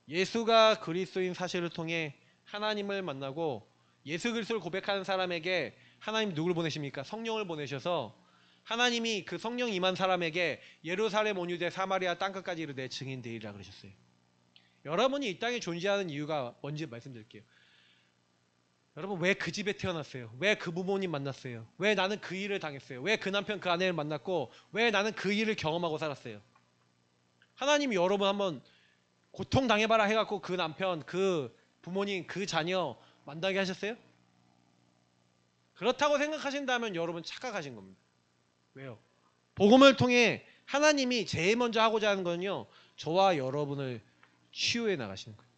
예수가 그리스도인 사실을 통해 하나님을 만나고 예수 그리스도를 고백하는 사람에게 하나님 누굴 보내십니까? 성령을 보내셔서 하나님이 그 성령 임한 사람에게 예루살렘 온 유대 사마리아 땅끝까지 이르되 증인 되리라 그러셨어요. 여러분이 이 땅에 존재하는 이유가 뭔지 말씀드릴게요. 여러분 왜 그 집에 태어났어요? 왜 그 부모님 만났어요? 왜 나는 그 일을 당했어요? 왜 그 남편 그 아내를 만났고 왜 나는 그 일을 경험하고 살았어요? 하나님이 여러분 한번 고통당해봐라 해갖고 그 남편 그 부모님 그 자녀 만나게 하셨어요? 그렇다고 생각하신다면 여러분 착각하신 겁니다. 왜요? 복음을 통해 하나님이 제일 먼저 하고자 하는 건요 저와 여러분을 치유해 나가시는 거예요.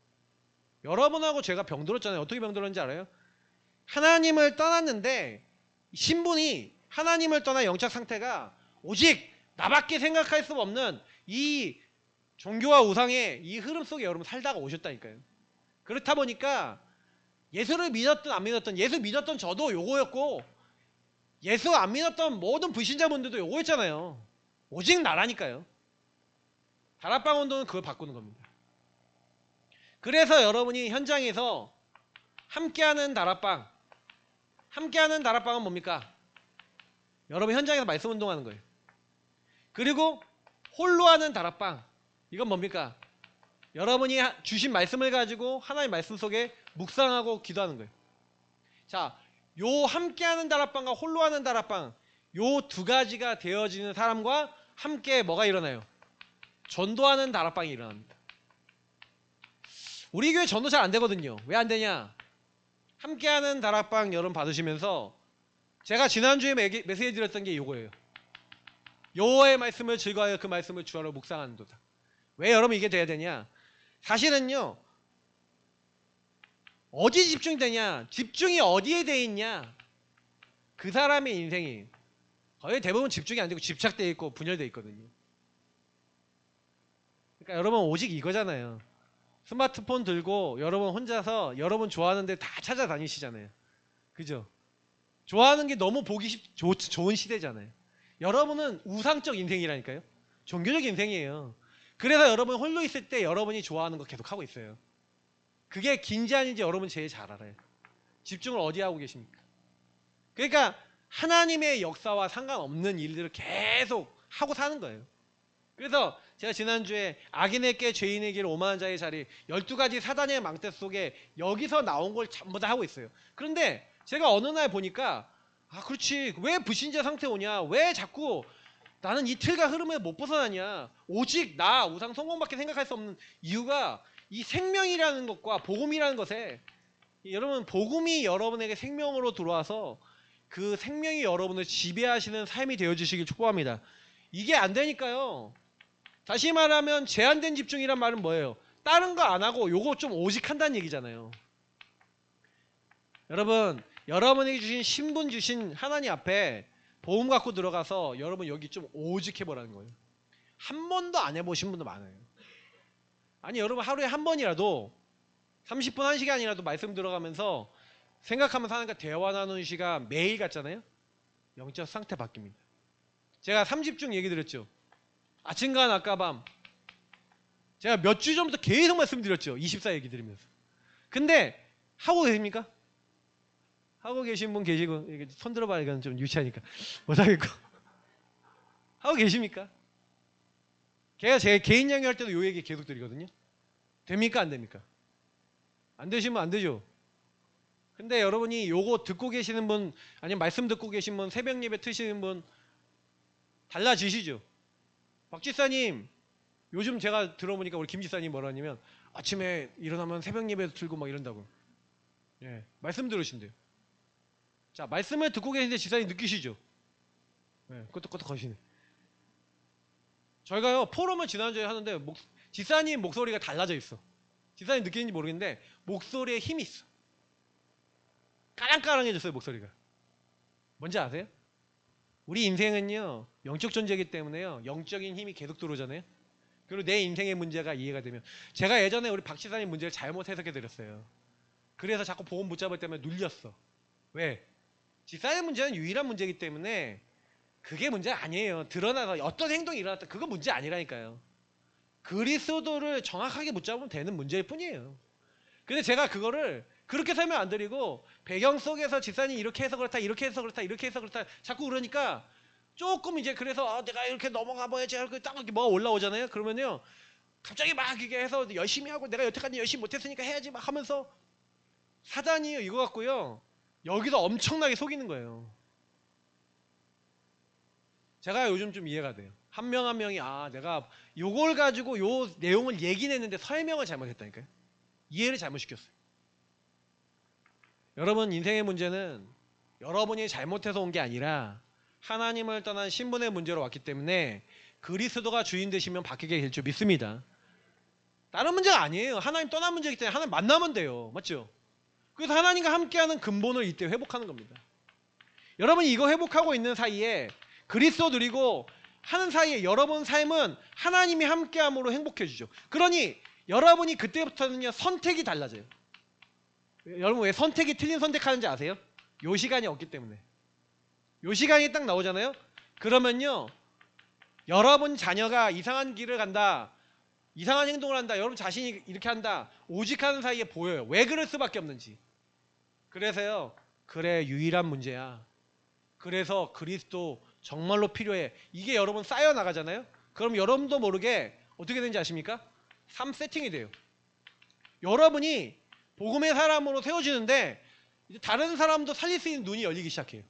여러분하고 제가 병들었잖아요. 어떻게 병들었는지 알아요? 하나님을 떠났는데 신분이 하나님을 떠난 영적 상태가 오직 나밖에 생각할 수 없는 이 종교와 우상의 이 흐름 속에 여러분 살다가 오셨다니까요. 그렇다 보니까 예수를 믿었든 안 믿었든, 예수 믿었던 저도 요거였고 예수 안 믿었던 모든 불신자분들도 요거였잖아요. 오직 나라니까요. 다락방 운동은 그걸 바꾸는 겁니다. 그래서 여러분이 현장에서 함께하는 다락방, 함께하는 다락방은 뭡니까? 여러분 현장에서 말씀 운동하는 거예요. 그리고 홀로 하는 다락방, 이건 뭡니까? 여러분이 주신 말씀을 가지고 하나님의 말씀 속에 묵상하고 기도하는 거예요. 자, 요 함께하는 다락방과 홀로 하는 다락방, 요 두 가지가 되어지는 사람과 함께 뭐가 일어나요? 전도하는 다락방이 일어납니다. 우리 교회 전도 잘 안 되거든요. 왜 안 되냐? 함께하는 다락방 여러분 받으시면서 제가 지난주에 메시지 드렸던 게 요거예요. 여호와의 말씀을 즐거워하여 그 말씀을 주하러 묵상하는도다. 왜 여러분 이게 돼야 되냐? 사실은요 어디 집중이 되냐? 집중이 어디에 돼 있냐? 그 사람의 인생이 거의 대부분 집중이 안 되고 집착되어 있고 분열되어 있거든요. 그러니까 여러분 오직 이거잖아요. 스마트폰 들고 여러분 혼자서 여러분 좋아하는 데 다 찾아다니시잖아요. 그죠? 좋아하는 게 너무 보기 좋은 시대잖아요. 여러분은 우상적 인생이라니까요. 종교적 인생이에요. 그래서 여러분 홀로 있을 때 여러분이 좋아하는 거 계속 하고 있어요. 그게 긴지 아닌지 여러분 제일 잘 알아요. 집중을 어디 하고 계십니까? 그러니까 하나님의 역사와 상관없는 일들을 계속 하고 사는 거예요. 그래서 제가 지난주에 악인에게 죄인에게를 오만한 자의 자리 12가지 사단의 망대 속에 여기서 나온 걸 전부 다 하고 있어요. 그런데 제가 어느 날 보니까 그렇지, 왜 불신자 상태 오냐, 왜 자꾸 나는 이 틀과 흐름에 못 벗어나냐, 오직 나 우상 성공밖에 생각할 수 없는 이유가 이 생명이라는 것과 복음이라는 것에, 여러분 복음이 여러분에게 생명으로 들어와서 그 생명이 여러분을 지배하시는 삶이 되어주시길 축복합니다. 이게 안 되니까요 다시 말하면 제한된 집중이란 말은 뭐예요? 다른 거 안 하고 요거 좀 오직 한다는 얘기잖아요. 여러분, 여러분에게 주신 신분 주신 하나님 앞에 복음 갖고 들어가서 여러분 여기 좀 오직 해보라는 거예요. 한 번도 안 해보신 분도 많아요. 아니 여러분 하루에 한 번이라도 30분 1시간이라도 말씀 들어가면서 생각하면서 하나님과 대화 나누는 시간 매일 같잖아요. 영적 상태 바뀝니다. 제가 3집중 얘기 드렸죠. 아침과 낮과 밤. 제가 몇 주 전부터 계속 말씀드렸죠. 24 얘기 드리면서. 근데 하고 계십니까? 하고 계신 분 계시고 손 들어봐야 이건 좀 유치하니까 못하겠고 하고 계십니까? 제가 제 개인 양육할 때도 요 얘기 계속 드리거든요. 됩니까 안 됩니까? 안 되시면 안 되죠. 근데 여러분이 요거 듣고 계시는 분 아니면 말씀 듣고 계신 분 새벽 예배 트시는 분 달라지시죠? 박 지사님 요즘 제가 들어보니까 우리 김 지사님 뭐라 하냐면 아침에 일어나면 새벽 예배 들고 막 이런다고. 예, 말씀 들으신대요. 자, 말씀을 듣고 계신데 지사님 느끼시죠? 네, 끄떡끄떡 거시네. 저희가요 포럼을 지난주에 하는데 지사님 목소리가 달라져 있어. 지사님 느끼는지 모르겠는데 목소리에 힘이 있어. 까랑까랑해졌어요 목소리가. 뭔지 아세요? 우리 인생은요 영적 존재이기 때문에요 영적인 힘이 계속 들어오잖아요. 그리고 내 인생의 문제가 이해가 되면 제가 예전에 우리 박 지사님 문제를 잘못 해석해 드렸어요. 그래서 자꾸 복음 못 잡을 때문에 눌렸어. 왜? 지사의 문제는 유일한 문제이기 때문에 그게 문제 아니에요. 드러나서 어떤 행동이 일어났다 그거 문제 아니라니까요. 그리스도를 정확하게 못 잡으면 되는 문제일 뿐이에요. 근데 제가 그거를 그렇게 설명 안 드리고 배경 속에서 지사님 이렇게 해서 그렇다 이렇게 해서 그렇다 이렇게 해서 그렇다 자꾸 그러니까 조금 이제 그래서 내가 이렇게 넘어가 봐야지 하고 딱 이렇게 뭐가 올라오잖아요. 그러면요 갑자기 막 이게 해서 열심히 하고 내가 여태까지 열심히 못했으니까 해야지 막 하면서 사단이요 이거 갖고요 여기서 엄청나게 속이는 거예요. 제가 요즘 좀 이해가 돼요. 한 명 한 명이 내가 요걸 가지고 요 내용을 얘기는 했는데 설명을 잘못했다니까요. 이해를 잘못시켰어요. 여러분 인생의 문제는 여러분이 잘못해서 온 게 아니라 하나님을 떠난 신분의 문제로 왔기 때문에 그리스도가 주인 되시면 바뀌게 될 줄 믿습니다. 다른 문제가 아니에요. 하나님 떠난 문제이기 때문에 하나님 만나면 돼요. 맞죠? 그래서 하나님과 함께하는 근본을 이때 회복하는 겁니다. 여러분이 이거 회복하고 있는 사이에 그리스도 누리고 하는 사이에 여러분 삶은 하나님이 함께함으로 행복해지죠. 그러니 여러분이 그때부터는요 선택이 달라져요. 여러분 왜 선택이 틀린 선택하는지 아세요? 요 시간이 없기 때문에. 요 시간이 딱 나오잖아요. 그러면요 여러분 자녀가 이상한 길을 간다 이상한 행동을 한다 여러분 자신이 이렇게 한다 오직하는 사이에 보여요. 왜 그럴 수밖에 없는지. 그래서요 그래 유일한 문제야. 그래서 그리스도 정말로 필요해. 이게 여러분 쌓여 나가잖아요. 그럼 여러분도 모르게 어떻게 되는지 아십니까? 삶 세팅이 돼요. 여러분이 복음의 사람으로 세워지는데 이제 다른 사람도 살릴 수 있는 눈이 열리기 시작해요.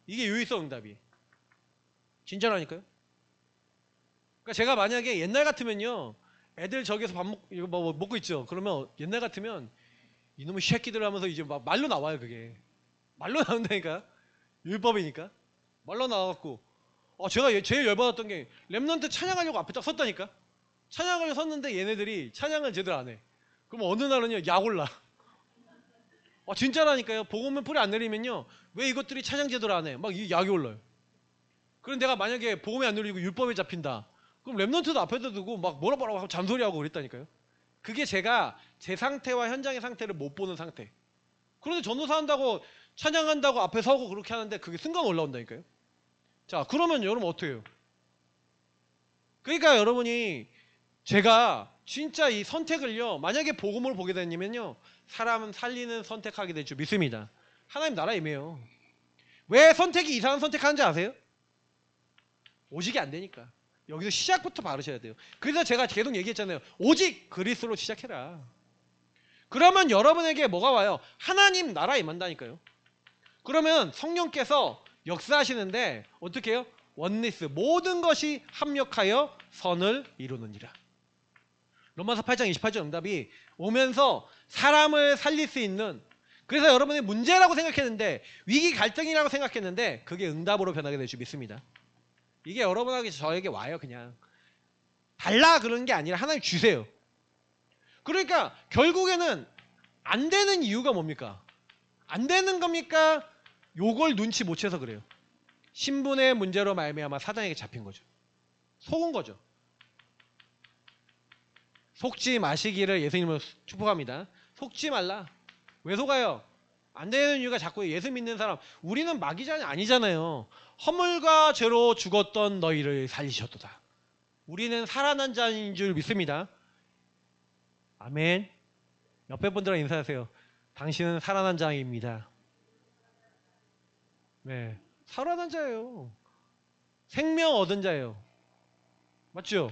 이게 유일성 응답이. 진짜라니까요. 그러니까 제가 만약에 옛날 같으면요 애들 저기서 밥 먹고 있죠. 그러면 옛날 같으면 이놈의 새끼들 하면서 이제 막 말로 나와요. 그게 말로 나온다니까. 율법이니까 말로 나와갖고 제가 제일 열받았던 게 렘넌트 찬양하려고 앞에 딱 섰다니까. 찬양을 섰는데 얘네들이 찬양을 제대로 안 해. 그럼 어느 날은요 약 올라. 진짜라니까요. 복음은 뿌리 안 내리면요 왜 이것들이 찬양 제대로 안 해? 막 이 약이 올라요. 그럼 내가 만약에 복음이 안 내리고 율법에 잡힌다. 그럼 렘넌트도 앞에다 두고 막 뭐라 하고 잔소리하고 그랬다니까요. 그게 제가 제 상태와 현장의 상태를 못 보는 상태. 그런데 전도사 한다고 찬양한다고 앞에 서고 그렇게 하는데 그게 순간 올라온다니까요. 자 그러면 여러분 어떻게 해요? 그러니까 여러분이 제가 진짜 이 선택을요 만약에 복음으로 보게 되면요 사람은 살리는 선택하게 될 줄 믿습니다. 하나님 나라 임해요. 왜 선택이 이상한 선택하는지 아세요? 오직이 안 되니까. 여기서 시작부터 바르셔야 돼요. 그래서 제가 계속 얘기했잖아요. 오직 그리스도로 시작해라. 그러면 여러분에게 뭐가 와요? 하나님 나라 임한다니까요. 그러면 성령께서 역사하시는데 어떻게 해요? 원리스 모든 것이 합력하여 선을 이루느니라. 로마서 8장 28절 응답이 오면서 사람을 살릴 수 있는 그래서 여러분의 문제라고 생각했는데 위기 갈등이라고 생각했는데 그게 응답으로 변하게 될 줄 믿습니다. 이게 여러분에게 저에게 와요. 그냥 달라 그런 게 아니라 하나님 주세요. 그러니까 결국에는 안 되는 이유가 뭡니까? 안 되는 겁니까? 요걸 눈치 못 채서 그래요. 신분의 문제로 말미암아 사단에게 잡힌 거죠. 속은 거죠. 속지 마시기를 예수님으로 축복합니다. 속지 말라. 왜 속아요? 안 되는 이유가 자꾸 예수 믿는 사람, 우리는 마귀자는 아니잖아요. 허물과 죄로 죽었던 너희를 살리셨도다. 우리는 살아난 자인 줄 믿습니다. 아멘. 옆에 분들랑 인사하세요. 당신은 살아난 자입니다. 네, 살아난 자예요. 생명 얻은 자예요. 맞죠?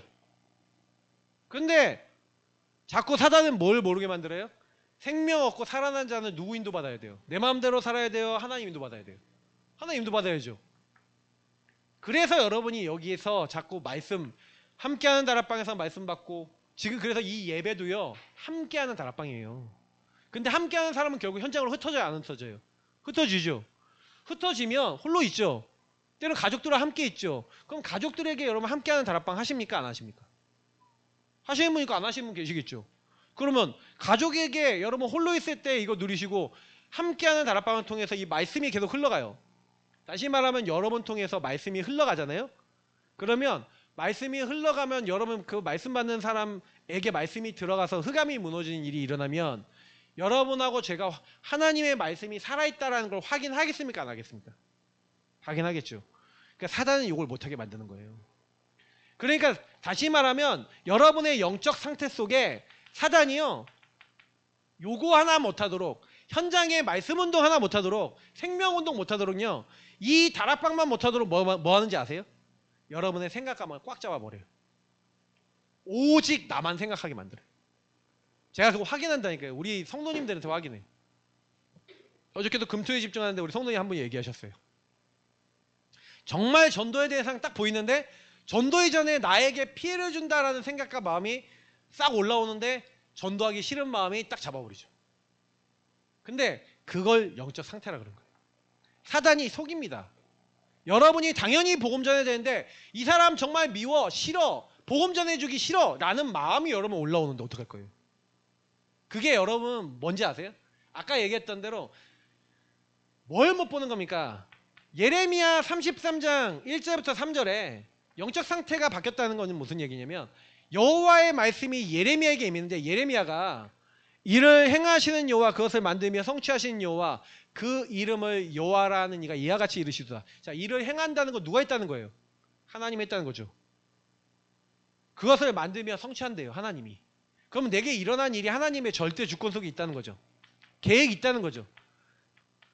근데 자꾸 사단은 뭘 모르게 만들어요? 생명 얻고 살아난 자는 누구 인도 받아야 돼요? 내 마음대로 살아야 돼요? 하나님 인도 받아야 돼요? 하나님 인도 받아야죠. 그래서 여러분이 여기에서 자꾸 말씀 함께하는 다락방에서 말씀 받고, 지금 그래서 이 예배도요 함께하는 다락방이에요. 근데 함께하는 사람은 결국 현장으로 흩어져요, 안 흩어져요? 흩어지죠. 흩어지면 홀로 있죠. 때로는 가족들과 함께 있죠. 그럼 가족들에게 여러분 함께하는 다락방 하십니까, 안 하십니까? 하시는 분 있고 안 하시는 분 계시겠죠. 그러면 가족에게 여러분 홀로 있을 때 이거 누리시고 함께하는 다락방을 통해서 이 말씀이 계속 흘러가요. 다시 말하면 여러분 통해서 말씀이 흘러가잖아요. 그러면 말씀이 흘러가면 여러분 그 말씀 받는 사람에게 말씀이 들어가서 흑암이 무너지는 일이 일어나면 여러분하고 제가 하나님의 말씀이 살아있다는 걸 확인하겠습니까, 안 하겠습니까? 확인하겠죠. 그러니까 사단은 이걸 못하게 만드는 거예요. 그러니까 다시 말하면 여러분의 영적 상태 속에 사단이요 요거 하나 못하도록, 현장에 말씀 운동 하나 못하도록, 생명 운동 못하도록요, 이 다락방만 못하도록 뭐 하는지 아세요? 여러분의 생각감을 꽉 잡아버려요. 오직 나만 생각하게 만들어요. 제가 그거 확인한다니까요. 우리 성도님들한테 확인해요. 어저께도 금토에 집중하는데 우리 성도님 한 분이 얘기하셨어요. 정말 전도에 대해서 딱 보이는데 전도 이전에 나에게 피해를 준다라는 생각과 마음이 싹 올라오는데 전도하기 싫은 마음이 딱 잡아버리죠. 근데 그걸 영적 상태라 그런 거예요. 사단이 속입니다. 여러분이 당연히 복음 전해야 되는데 이 사람 정말 미워, 싫어, 복음 전해주기 싫어 라는 마음이 여러분 올라오는데 어떡할 거예요? 그게 여러분 뭔지 아세요? 아까 얘기했던 대로 뭘 못 보는 겁니까? 예레미야 33장 1절부터 3절에 영적 상태가 바뀌었다는 것은 무슨 얘기냐면 여호와의 말씀이 예레미야에게 임했는데 예레미야가 이를 행하시는 여호와, 그것을 만들며 성취하시는 여호와, 그 이름을 여호와라는 이가 이와 같이 이르시도다. 자, 이를 행한다는 건 누가 했다는 거예요? 하나님이 했다는 거죠. 그것을 만들며 성취한대요, 하나님이. 그럼 내게 일어난 일이 하나님의 절대 주권 속에 있다는 거죠. 계획이 있다는 거죠.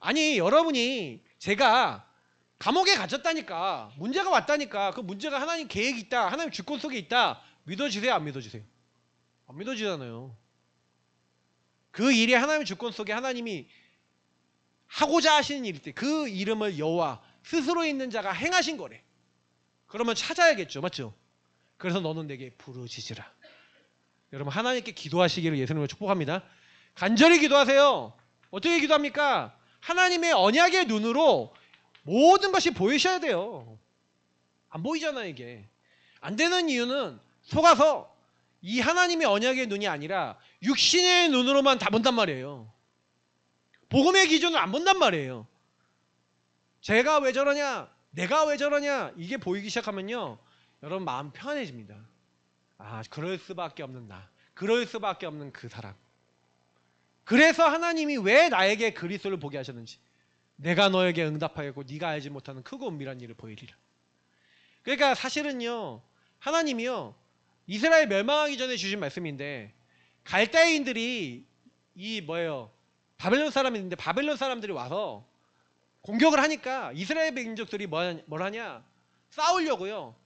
아니 여러분이 제가 감옥에 갇혔다니까, 문제가 왔다니까, 그 문제가 하나님 계획이 있다, 하나님 주권 속에 있다, 믿어지세요, 안 믿어지세요? 안 믿어지잖아요. 그 일이 하나님의 주권 속에 하나님이 하고자 하시는 일일 때 그 이름을 여호와, 스스로 있는 자가 행하신 거래. 그러면 찾아야겠죠, 맞죠? 그래서 너는 내게 부르짖으라. 여러분 하나님께 기도하시기를 예수님으로 축복합니다. 간절히 기도하세요. 어떻게 기도합니까? 하나님의 언약의 눈으로 모든 것이 보이셔야 돼요. 안 보이잖아요. 이게 안 되는 이유는 속아서 이 하나님의 언약의 눈이 아니라 육신의 눈으로만 다 본단 말이에요. 복음의 기준을 안 본단 말이에요. 제가 왜 저러냐, 내가 왜 저러냐, 이게 보이기 시작하면요 여러분 마음 편해집니다. 아, 그럴 수밖에 없는 나, 그럴 수밖에 없는 그 사람. 그래서 하나님이 왜 나에게 그리스도를 보게 하셨는지, 내가 너에게 응답하였고 네가 알지 못하는 크고 은밀한 일을 보이리라. 그러니까 사실은요 하나님이요 이스라엘 멸망하기 전에 주신 말씀인데, 갈대인들이 이 바벨론 사람인데 바벨론 사람들이 와서 공격을 하니까 이스라엘 민족들이 뭘 하냐, 싸우려고요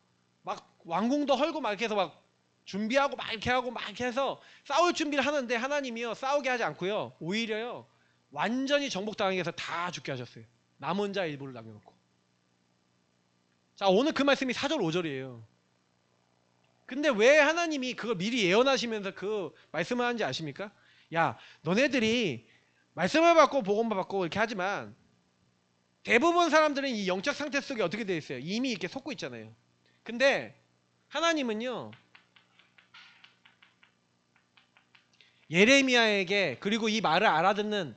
막 왕궁도 헐고 막 이렇게 해서 막 준비하고 막 이렇게 하고 막 이렇게 해서 싸울 준비를 하는데 하나님이요 싸우게 하지 않고요 오히려요 완전히 정복당하게 해서 다 죽게 하셨어요. 남은 자 일부를 남겨놓고. 자, 오늘 그 말씀이 4절 5절이에요 근데 왜 하나님이 그걸 미리 예언하시면서 그 말씀을 하는지 아십니까? 야, 너네들이 말씀을 받고 복음을 받고 이렇게 하지만 대부분 사람들은 이 영적 상태 속에 어떻게 되어 있어요? 이미 이렇게 속고 있잖아요. 근데 하나님은요 예레미야에게 그리고 이 말을 알아듣는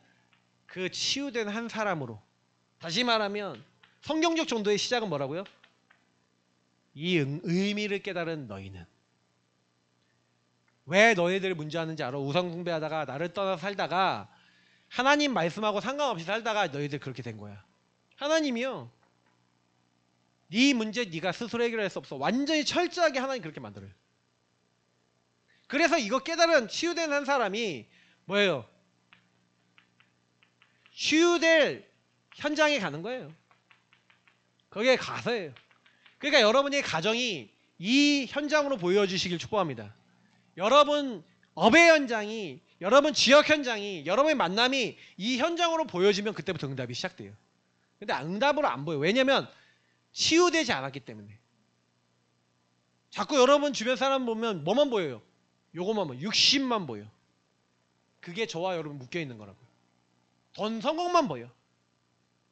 그 치유된 한 사람으로, 다시 말하면 성경적 전도의 시작은 뭐라고요? 이 의미를 깨달은 너희는. 왜 너희들 문제하는지 알아? 우상 숭배하다가 나를 떠나서 살다가 하나님 말씀하고 상관없이 살다가 너희들 그렇게 된 거야. 하나님이요, 네 문제 네가 스스로 해결할 수 없어. 완전히 철저하게 하나님 그렇게 만들어요. 그래서 이거 깨달은 치유된 한 사람이 뭐예요? 치유될 현장에 가는 거예요. 거기에 가서예요. 그러니까 여러분의 가정이 이 현장으로 보여주시길 축복합니다. 여러분 업의 현장이, 여러분 지역 현장이, 여러분의 만남이 이 현장으로 보여지면 그때부터 응답이 시작돼요. 근데 응답으로 안 보여요. 왜냐면 치유되지 않았기 때문에. 자꾸 여러분 주변 사람 보면 뭐만 보여요? 요것만 보여. 육신만 보여. 그게 저와 여러분 묶여있는 거라고요. 돈 성공만 보여.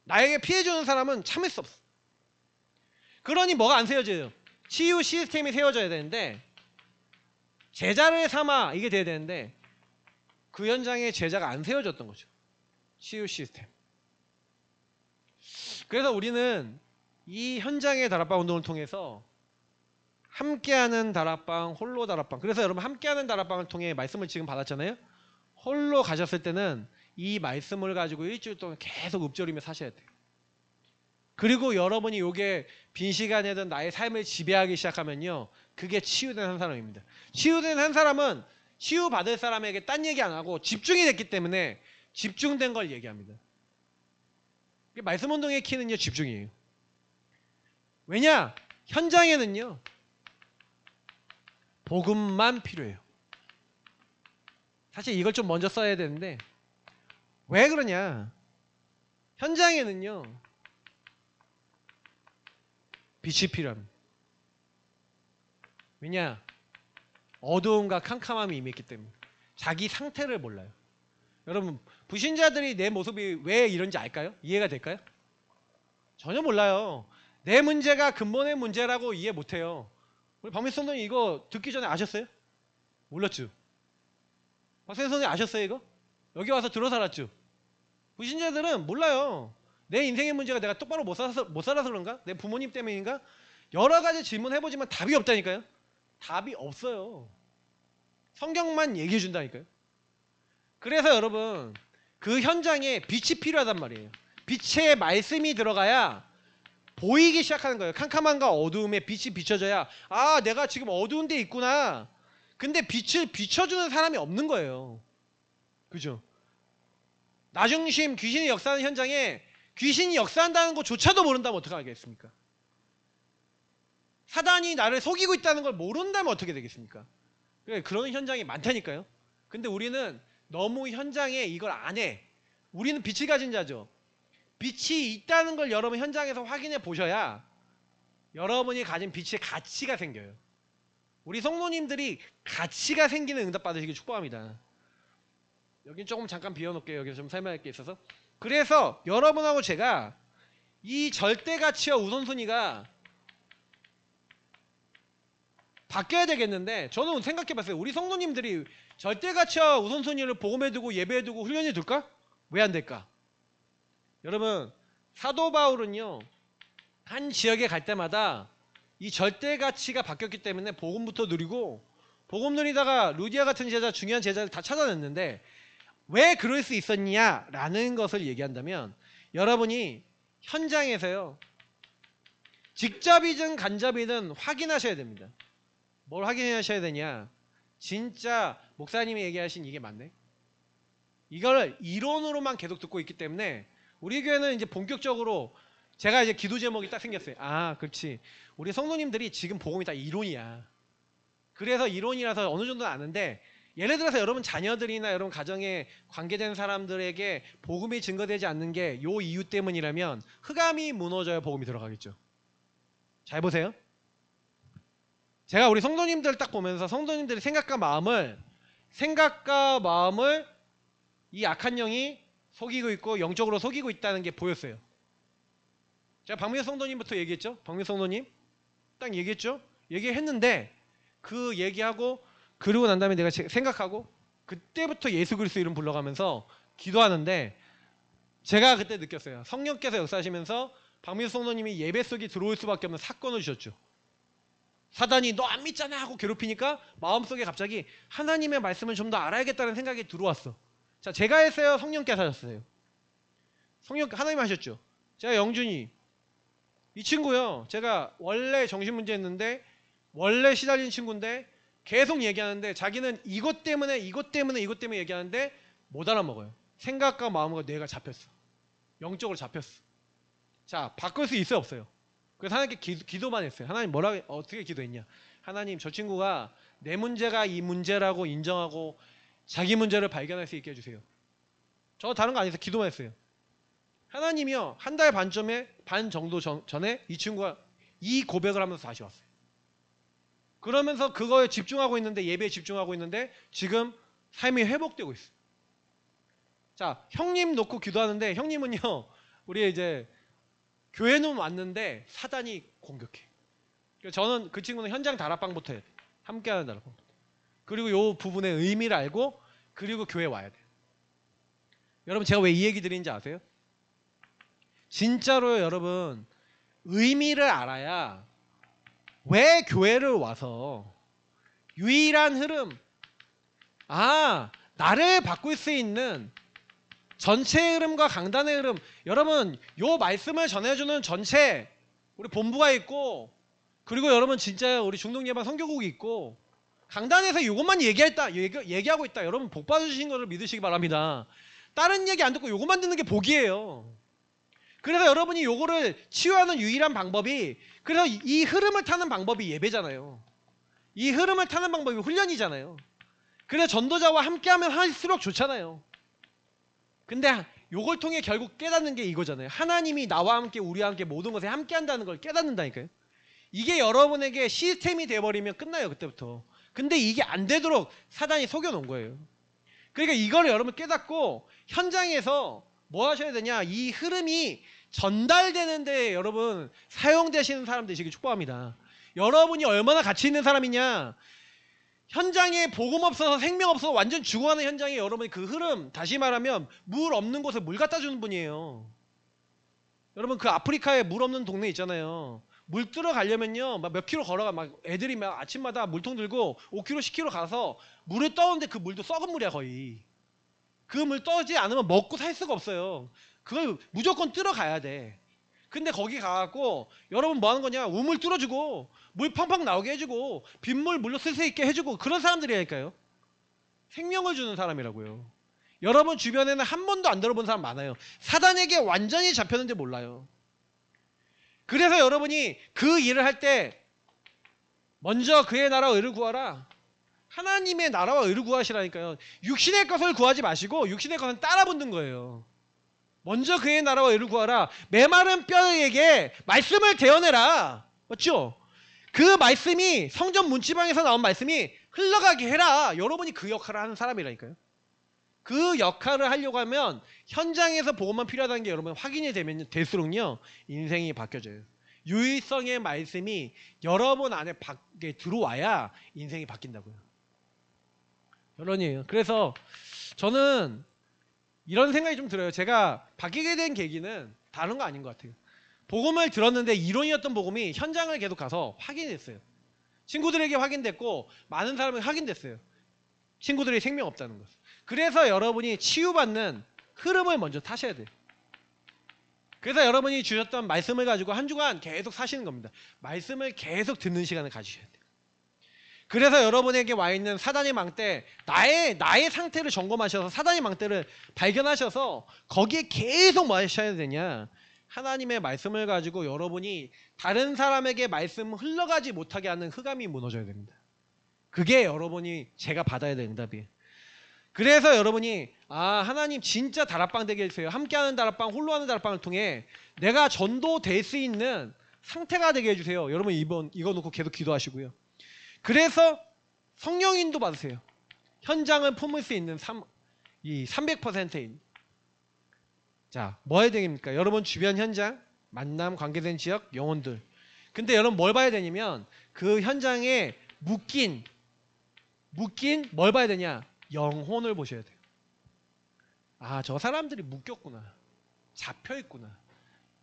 나에게 피해주는 사람은 참을 수 없어. 그러니 뭐가 안 세워져요? 치유 시스템이 세워져야 되는데, 제자를 삼아 이게 돼야 되는데 그 현장에 제자가 안 세워졌던 거죠. 치유 시스템. 그래서 우리는 이 현장의 다락방 운동을 통해서 함께하는 다락방, 홀로 다락방. 그래서 여러분 함께하는 다락방을 통해 말씀을 지금 받았잖아요. 홀로 가셨을 때는 이 말씀을 가지고 일주일 동안 계속 읊조리며 사셔야 돼요. 그리고 여러분이 요게 빈 시간에든 나의 삶을 지배하기 시작하면요, 그게 치유된 한 사람입니다. 치유된 한 사람은 치유받을 사람에게 딴 얘기 안 하고 집중이 됐기 때문에 집중된 걸 얘기합니다. 말씀 운동의 키는요, 집중이에요. 왜냐? 현장에는요, 복음만 필요해요. 사실 이걸 좀 먼저 써야 되는데 왜 그러냐? 현장에는요, 빛이 필요합니다. 왜냐? 어두움과 캄캄함이 임했기 때문에. 자기 상태를 몰라요. 여러분, 불신자들이 내 모습이 왜 이런지 알까요? 이해가 될까요? 전혀 몰라요. 내 문제가 근본의 문제라고 이해 못해요. 우리 박민수 선생님 이거 듣기 전에 아셨어요? 몰랐죠? 박민수 선생님 아셨어요 이거? 여기 와서 들어 살았죠? 불신자들은 몰라요. 내 인생의 문제가 내가 똑바로 못 살아서 그런가? 내 부모님 때문인가? 여러 가지 질문해보지만 답이 없다니까요. 답이 없어요. 성경만 얘기해 준다니까요. 그래서 여러분, 그 현장에 빛이 필요하단 말이에요. 빛의 말씀이 들어가야 보이기 시작하는 거예요. 캄캄함과 어두움에 빛이 비춰져야, 아, 내가 지금 어두운 데 있구나. 근데 빛을 비춰주는 사람이 없는 거예요. 그죠? 나중심 귀신이 역사하는 현장에 귀신이 역사한다는 것조차도 모른다면 어떡하겠습니까? 사단이 나를 속이고 있다는 걸 모른다면 어떻게 되겠습니까? 그런 현장이 많다니까요. 근데 우리는 너무 현장에 이걸 안 해. 우리는 빛을 가진 자죠. 빛이 있다는 걸 여러분 현장에서 확인해 보셔야 여러분이 가진 빛의 가치가 생겨요. 우리 성도님들이 가치가 생기는 응답 받으시길 축복합니다. 여긴 조금 잠깐 비워놓을게요. 여기서 좀 설명할 게 있어서. 그래서 여러분하고 제가 이 절대 가치와 우선순위가 바뀌어야 되겠는데, 저는 생각해봤어요. 우리 성도님들이 절대 가치와 우선순위를 복음해두고 예배해두고 훈련해 둘까? 왜 안 될까? 여러분, 사도 바울은요, 한 지역에 갈 때마다 이 절대 가치가 바뀌었기 때문에 복음부터 누리고, 복음 누리다가 루디아 같은 제자, 중요한 제자를 다 찾아냈는데, 왜 그럴 수 있었냐라는 것을 얘기한다면, 여러분이 현장에서요, 직접이든 간접이든 확인하셔야 됩니다. 뭘 확인하셔야 되냐? 진짜 목사님이 얘기하신 이게 맞네? 이걸 이론으로만 계속 듣고 있기 때문에 우리 교회는 이제 본격적으로 제가 이제 기도 제목이 딱 생겼어요. 아, 그렇지. 우리 성도님들이 지금 복음이 다 이론이야. 그래서 이론이라서 어느 정도는 아는데, 예를 들어서 여러분 자녀들이나 여러분 가정에 관계된 사람들에게 복음이 증거되지 않는 게 요 이유 때문이라면 흑암이 무너져야 복음이 들어가겠죠. 잘 보세요. 제가 우리 성도님들 딱 보면서 성도님들의 생각과 마음을 이 악한 영이 속이고 있고 영적으로 속이고 있다는 게 보였어요. 제가 박민수 성도님부터 얘기했죠. 박민수 성도님 딱 얘기했죠. 얘기했는데 그 얘기하고 그러고 난 다음에 내가 생각하고 그때부터 예수 그리스도 이름 불러가면서 기도하는데 제가 그때 느꼈어요. 성령께서 역사하시면서 박민수 성도님이 예배 속에 들어올 수밖에 없는 사건을 주셨죠. 사단이 너 안 믿잖아 하고 괴롭히니까 마음속에 갑자기 하나님의 말씀을 좀 더 알아야겠다는 생각이 들어왔어. 자, 제가 했어요? 성령께서 하셨어요? 하나님 하셨죠. 제가 영준이 이 친구요. 제가 원래 정신문제였는데 원래 시달린 친구인데 계속 얘기하는데 자기는 이것 때문에 얘기하는데 못 알아먹어요. 생각과 마음과 뇌가 잡혔어. 영적으로 잡혔어. 자, 바꿀 수 있어요, 없어요? 그래서 하나님께 기도만 했어요. 하나님 어떻게 기도했냐? 하나님, 저 친구가 내 문제가 이 문제라고 인정하고 자기 문제를 발견할 수 있게 해주세요. 저 다른 거 아니어서 기도만 했어요. 하나님이요, 한 달 반 정도 전에 이 친구가 이 고백을 하면서 다시 왔어요. 그러면서 그거에 집중하고 있는데, 예배에 집중하고 있는데 지금 삶이 회복되고 있어요. 자, 형님 놓고 기도하는데 형님은요, 우리 이제 교회는 왔는데 사단이 공격해. 저는 그 친구는 현장 다락방부터 해야 돼. 함께하는 다락방부터. 그리고 요 부분의 의미를 알고 그리고 교회 와야 돼. 여러분, 제가 왜 이 얘기 드리는지 아세요? 진짜로 여러분, 의미를 알아야 왜 교회를 와서 유일한 흐름, 나를 바꿀 수 있는 전체 흐름과 강단의 흐름, 여러분 요 말씀을 전해주는 전체 우리 본부가 있고, 그리고 여러분 진짜 우리 중동예방 선교국이 있고, 강단에서 이것만 얘기하고 있다. 여러분 복 받으신 것을 믿으시기 바랍니다. 다른 얘기 안 듣고 요것만 듣는 게 복이에요. 그래서 여러분이 요거를 치유하는 유일한 방법이, 그래서 이 흐름을 타는 방법이 예배잖아요. 이 흐름을 타는 방법이 훈련이잖아요. 그래서 전도자와 함께하면 할수록 좋잖아요. 근데 요걸 통해 결국 깨닫는 게 이거잖아요. 하나님이 나와 함께 우리와 함께 모든 것에 함께 한다는 걸 깨닫는다니까요. 이게 여러분에게 시스템이 돼버리면 끝나요, 그때부터. 근데 이게 안 되도록 사단이 속여놓은 거예요. 그러니까 이걸 여러분 깨닫고 현장에서 뭐 하셔야 되냐, 이 흐름이 전달되는데 여러분 사용되시는 사람 되시길 축복합니다. 여러분이 얼마나 가치 있는 사람이냐, 현장에 복음 없어서 생명 없어서 완전 죽어가는 현장에 여러분이 그 흐름, 다시 말하면 물 없는 곳에 물 갖다 주는 분이에요. 여러분 그 아프리카에 물 없는 동네 있잖아요. 물 뜨러 가려면요 막 몇 킬로 걸어가, 막 애들이 막 아침마다 물통 들고 5킬로 10킬로 가서 물을 떠오는데 그 물도 썩은 물이야 거의. 그 물 떠지 않으면 먹고 살 수가 없어요. 그걸 무조건 뜨러 가야 돼. 근데 거기 가갖고 여러분 뭐 하는 거냐, 우물 뚫어주고 물 팡팡 나오게 해주고 빗물 물로 쓸 수 있게 해주고, 그런 사람들이라니까요. 생명을 주는 사람이라고요. 여러분 주변에는 한 번도 안 들어본 사람 많아요. 사단에게 완전히 잡혔는지 몰라요. 그래서 여러분이 그 일을 할 때 먼저 그의 나라와 의를 구하라. 하나님의 나라와 의를 구하시라니까요. 육신의 것을 구하지 마시고 육신의 것은 따라 붙는 거예요. 먼저 그의 나라와 의를 구하라. 메마른 뼈에게 말씀을 대어내라. 맞죠? 그 말씀이 성전 문지방에서 나온 말씀이 흘러가게 해라. 여러분이 그 역할을 하는 사람이라니까요. 그 역할을 하려고 하면 현장에서 복음만 필요하다는 게 여러분 확인이 되면 될수록요 인생이 바뀌어져요. 유일성의 말씀이 여러분 안에 들어와야 인생이 바뀐다고요. 결론이에요. 그래서 저는 이런 생각이 좀 들어요. 제가 바뀌게 된 계기는 다른 거 아닌 것 같아요. 복음을 들었는데 이론이었던 복음이 현장을 계속 가서 확인했어요. 친구들에게 확인됐고 많은 사람에게 확인됐어요. 친구들이 생명 없다는 것. 그래서 여러분이 치유받는 흐름을 먼저 타셔야 돼요. 그래서 여러분이 주셨던 말씀을 가지고 한 주간 계속 사시는 겁니다. 말씀을 계속 듣는 시간을 가지셔야 돼요. 그래서 여러분에게 와 있는 사단의 망대, 나의 상태를 점검하셔서 사단의 망대를 발견하셔서 거기에 계속 뭐 하셔야 되냐, 하나님의 말씀을 가지고 여러분이 다른 사람에게 말씀 흘러가지 못하게 하는 흑암이 무너져야 됩니다. 그게 여러분이 제가 받아야 될 응답이에요. 그래서 여러분이 하나님 진짜 다락방 되게 해주세요. 함께하는 다락방, 홀로 하는 다락방을 통해 내가 전도될 수 있는 상태가 되게 해주세요. 여러분 이거 놓고 계속 기도하시고요. 그래서 성령 인도 받으세요. 현장을 품을 수 있는 이 300%인, 자, 뭐 해야 되겠습니까? 여러분 주변 현장, 만남, 관계된 지역, 영혼들. 근데 여러분 뭘 봐야 되냐면 그 현장에 묶인 뭘 봐야 되냐, 영혼을 보셔야 돼요. 아, 저 사람들이 묶였구나. 잡혀있구나.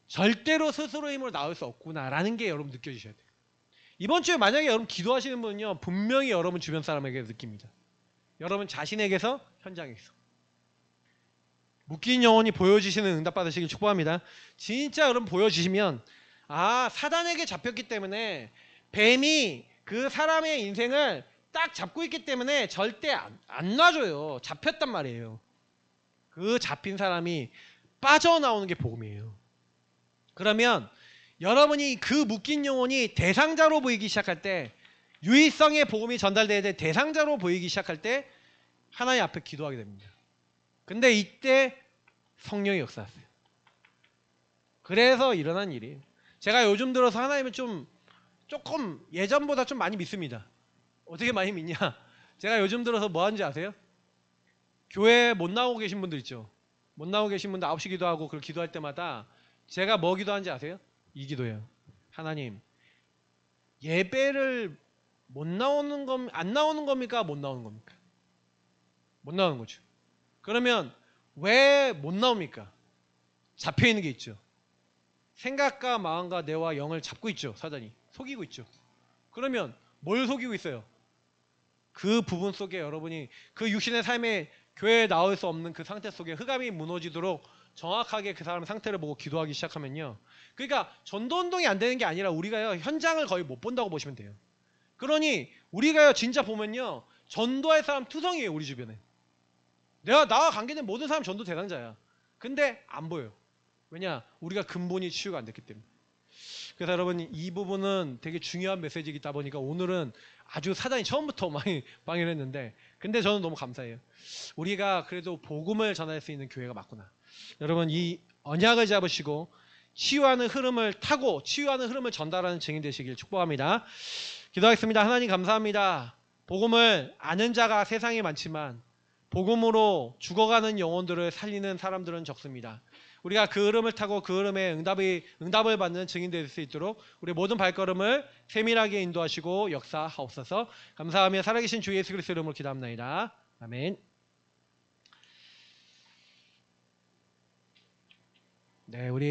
절대로 스스로의 힘으로 나올 수 없구나 라는 게 여러분 느껴지셔야 돼요. 이번 주에 만약에 여러분 기도하시는 분은요, 분명히 여러분 주변 사람에게 느낍니다. 여러분 자신에게서, 현장에서. 묶인 영혼이 보여지시는 응답 받으시길 축복합니다. 진짜 여러분 보여지시면, 아, 사단에게 잡혔기 때문에 뱀이 그 사람의 인생을 딱 잡고 있기 때문에 절대 안 놔줘요. 잡혔단 말이에요. 그 잡힌 사람이 빠져나오는 게 복음이에요. 그러면 여러분이 그 묶인 영혼이 대상자로 보이기 시작할 때, 유의성의 복음이 전달돼야 될 대상자로 보이기 시작할 때 하나님 앞에 기도하게 됩니다. 근데 이때 성령이 역사하세요. 그래서 일어난 일이에요. 제가 요즘 들어서 하나님을 조금 예전보다 좀 많이 믿습니다. 어떻게 많이 믿냐? 제가 요즘 들어서 뭐 하는지 아세요? 교회 못 나오고 계신 분들 있죠. 못 나오고 계신 분들 9시 기도하고 그 기도할 때마다 제가 뭐 기도하는지 아세요? 이 기도예요. 하나님, 예배를 안 나오는 겁니까? 못 나오는 겁니까? 못 나오는 거죠. 그러면 왜 못 나옵니까? 잡혀 있는 게 있죠. 생각과 마음과 뇌와 영을 잡고 있죠. 사단이 속이고 있죠. 그러면 뭘 속이고 있어요? 그 부분 속에 여러분이 그 육신의 삶에 교회에 나올 수 없는 그 상태 속에 흑암이 무너지도록 정확하게 그 사람의 상태를 보고 기도하기 시작하면요. 그러니까 전도운동이 안 되는 게 아니라 우리가요, 현장을 거의 못 본다고 보시면 돼요. 그러니 우리가요, 진짜 보면요, 전도할 사람 투성이에요. 우리 주변에. 나와 관계된 모든 사람 전도 대상자야. 근데 안 보여요. 왜냐? 우리가 근본이 치유가 안 됐기 때문에. 그래서 여러분, 이 부분은 되게 중요한 메시지이다 보니까 오늘은 아주 사단이 처음부터 많이 방해를 했는데, 근데 저는 너무 감사해요. 우리가 그래도 복음을 전할 수 있는 교회가 맞구나. 여러분, 이 언약을 잡으시고 치유하는 흐름을 타고 치유하는 흐름을 전달하는 증인 되시길 축복합니다. 기도하겠습니다. 하나님 감사합니다. 복음을 아는 자가 세상에 많지만 복음으로 죽어가는 영혼들을 살리는 사람들은 적습니다. 우리가 그 흐름을 타고 그 흐름에 응답을 받는 증인 될 수 있도록 우리 모든 발걸음을 세밀하게 인도하시고 역사하옵소서. 감사하며 살아계신 주 예수 그리스도의 이름으로 기도합나이다. 아멘. 네, 우리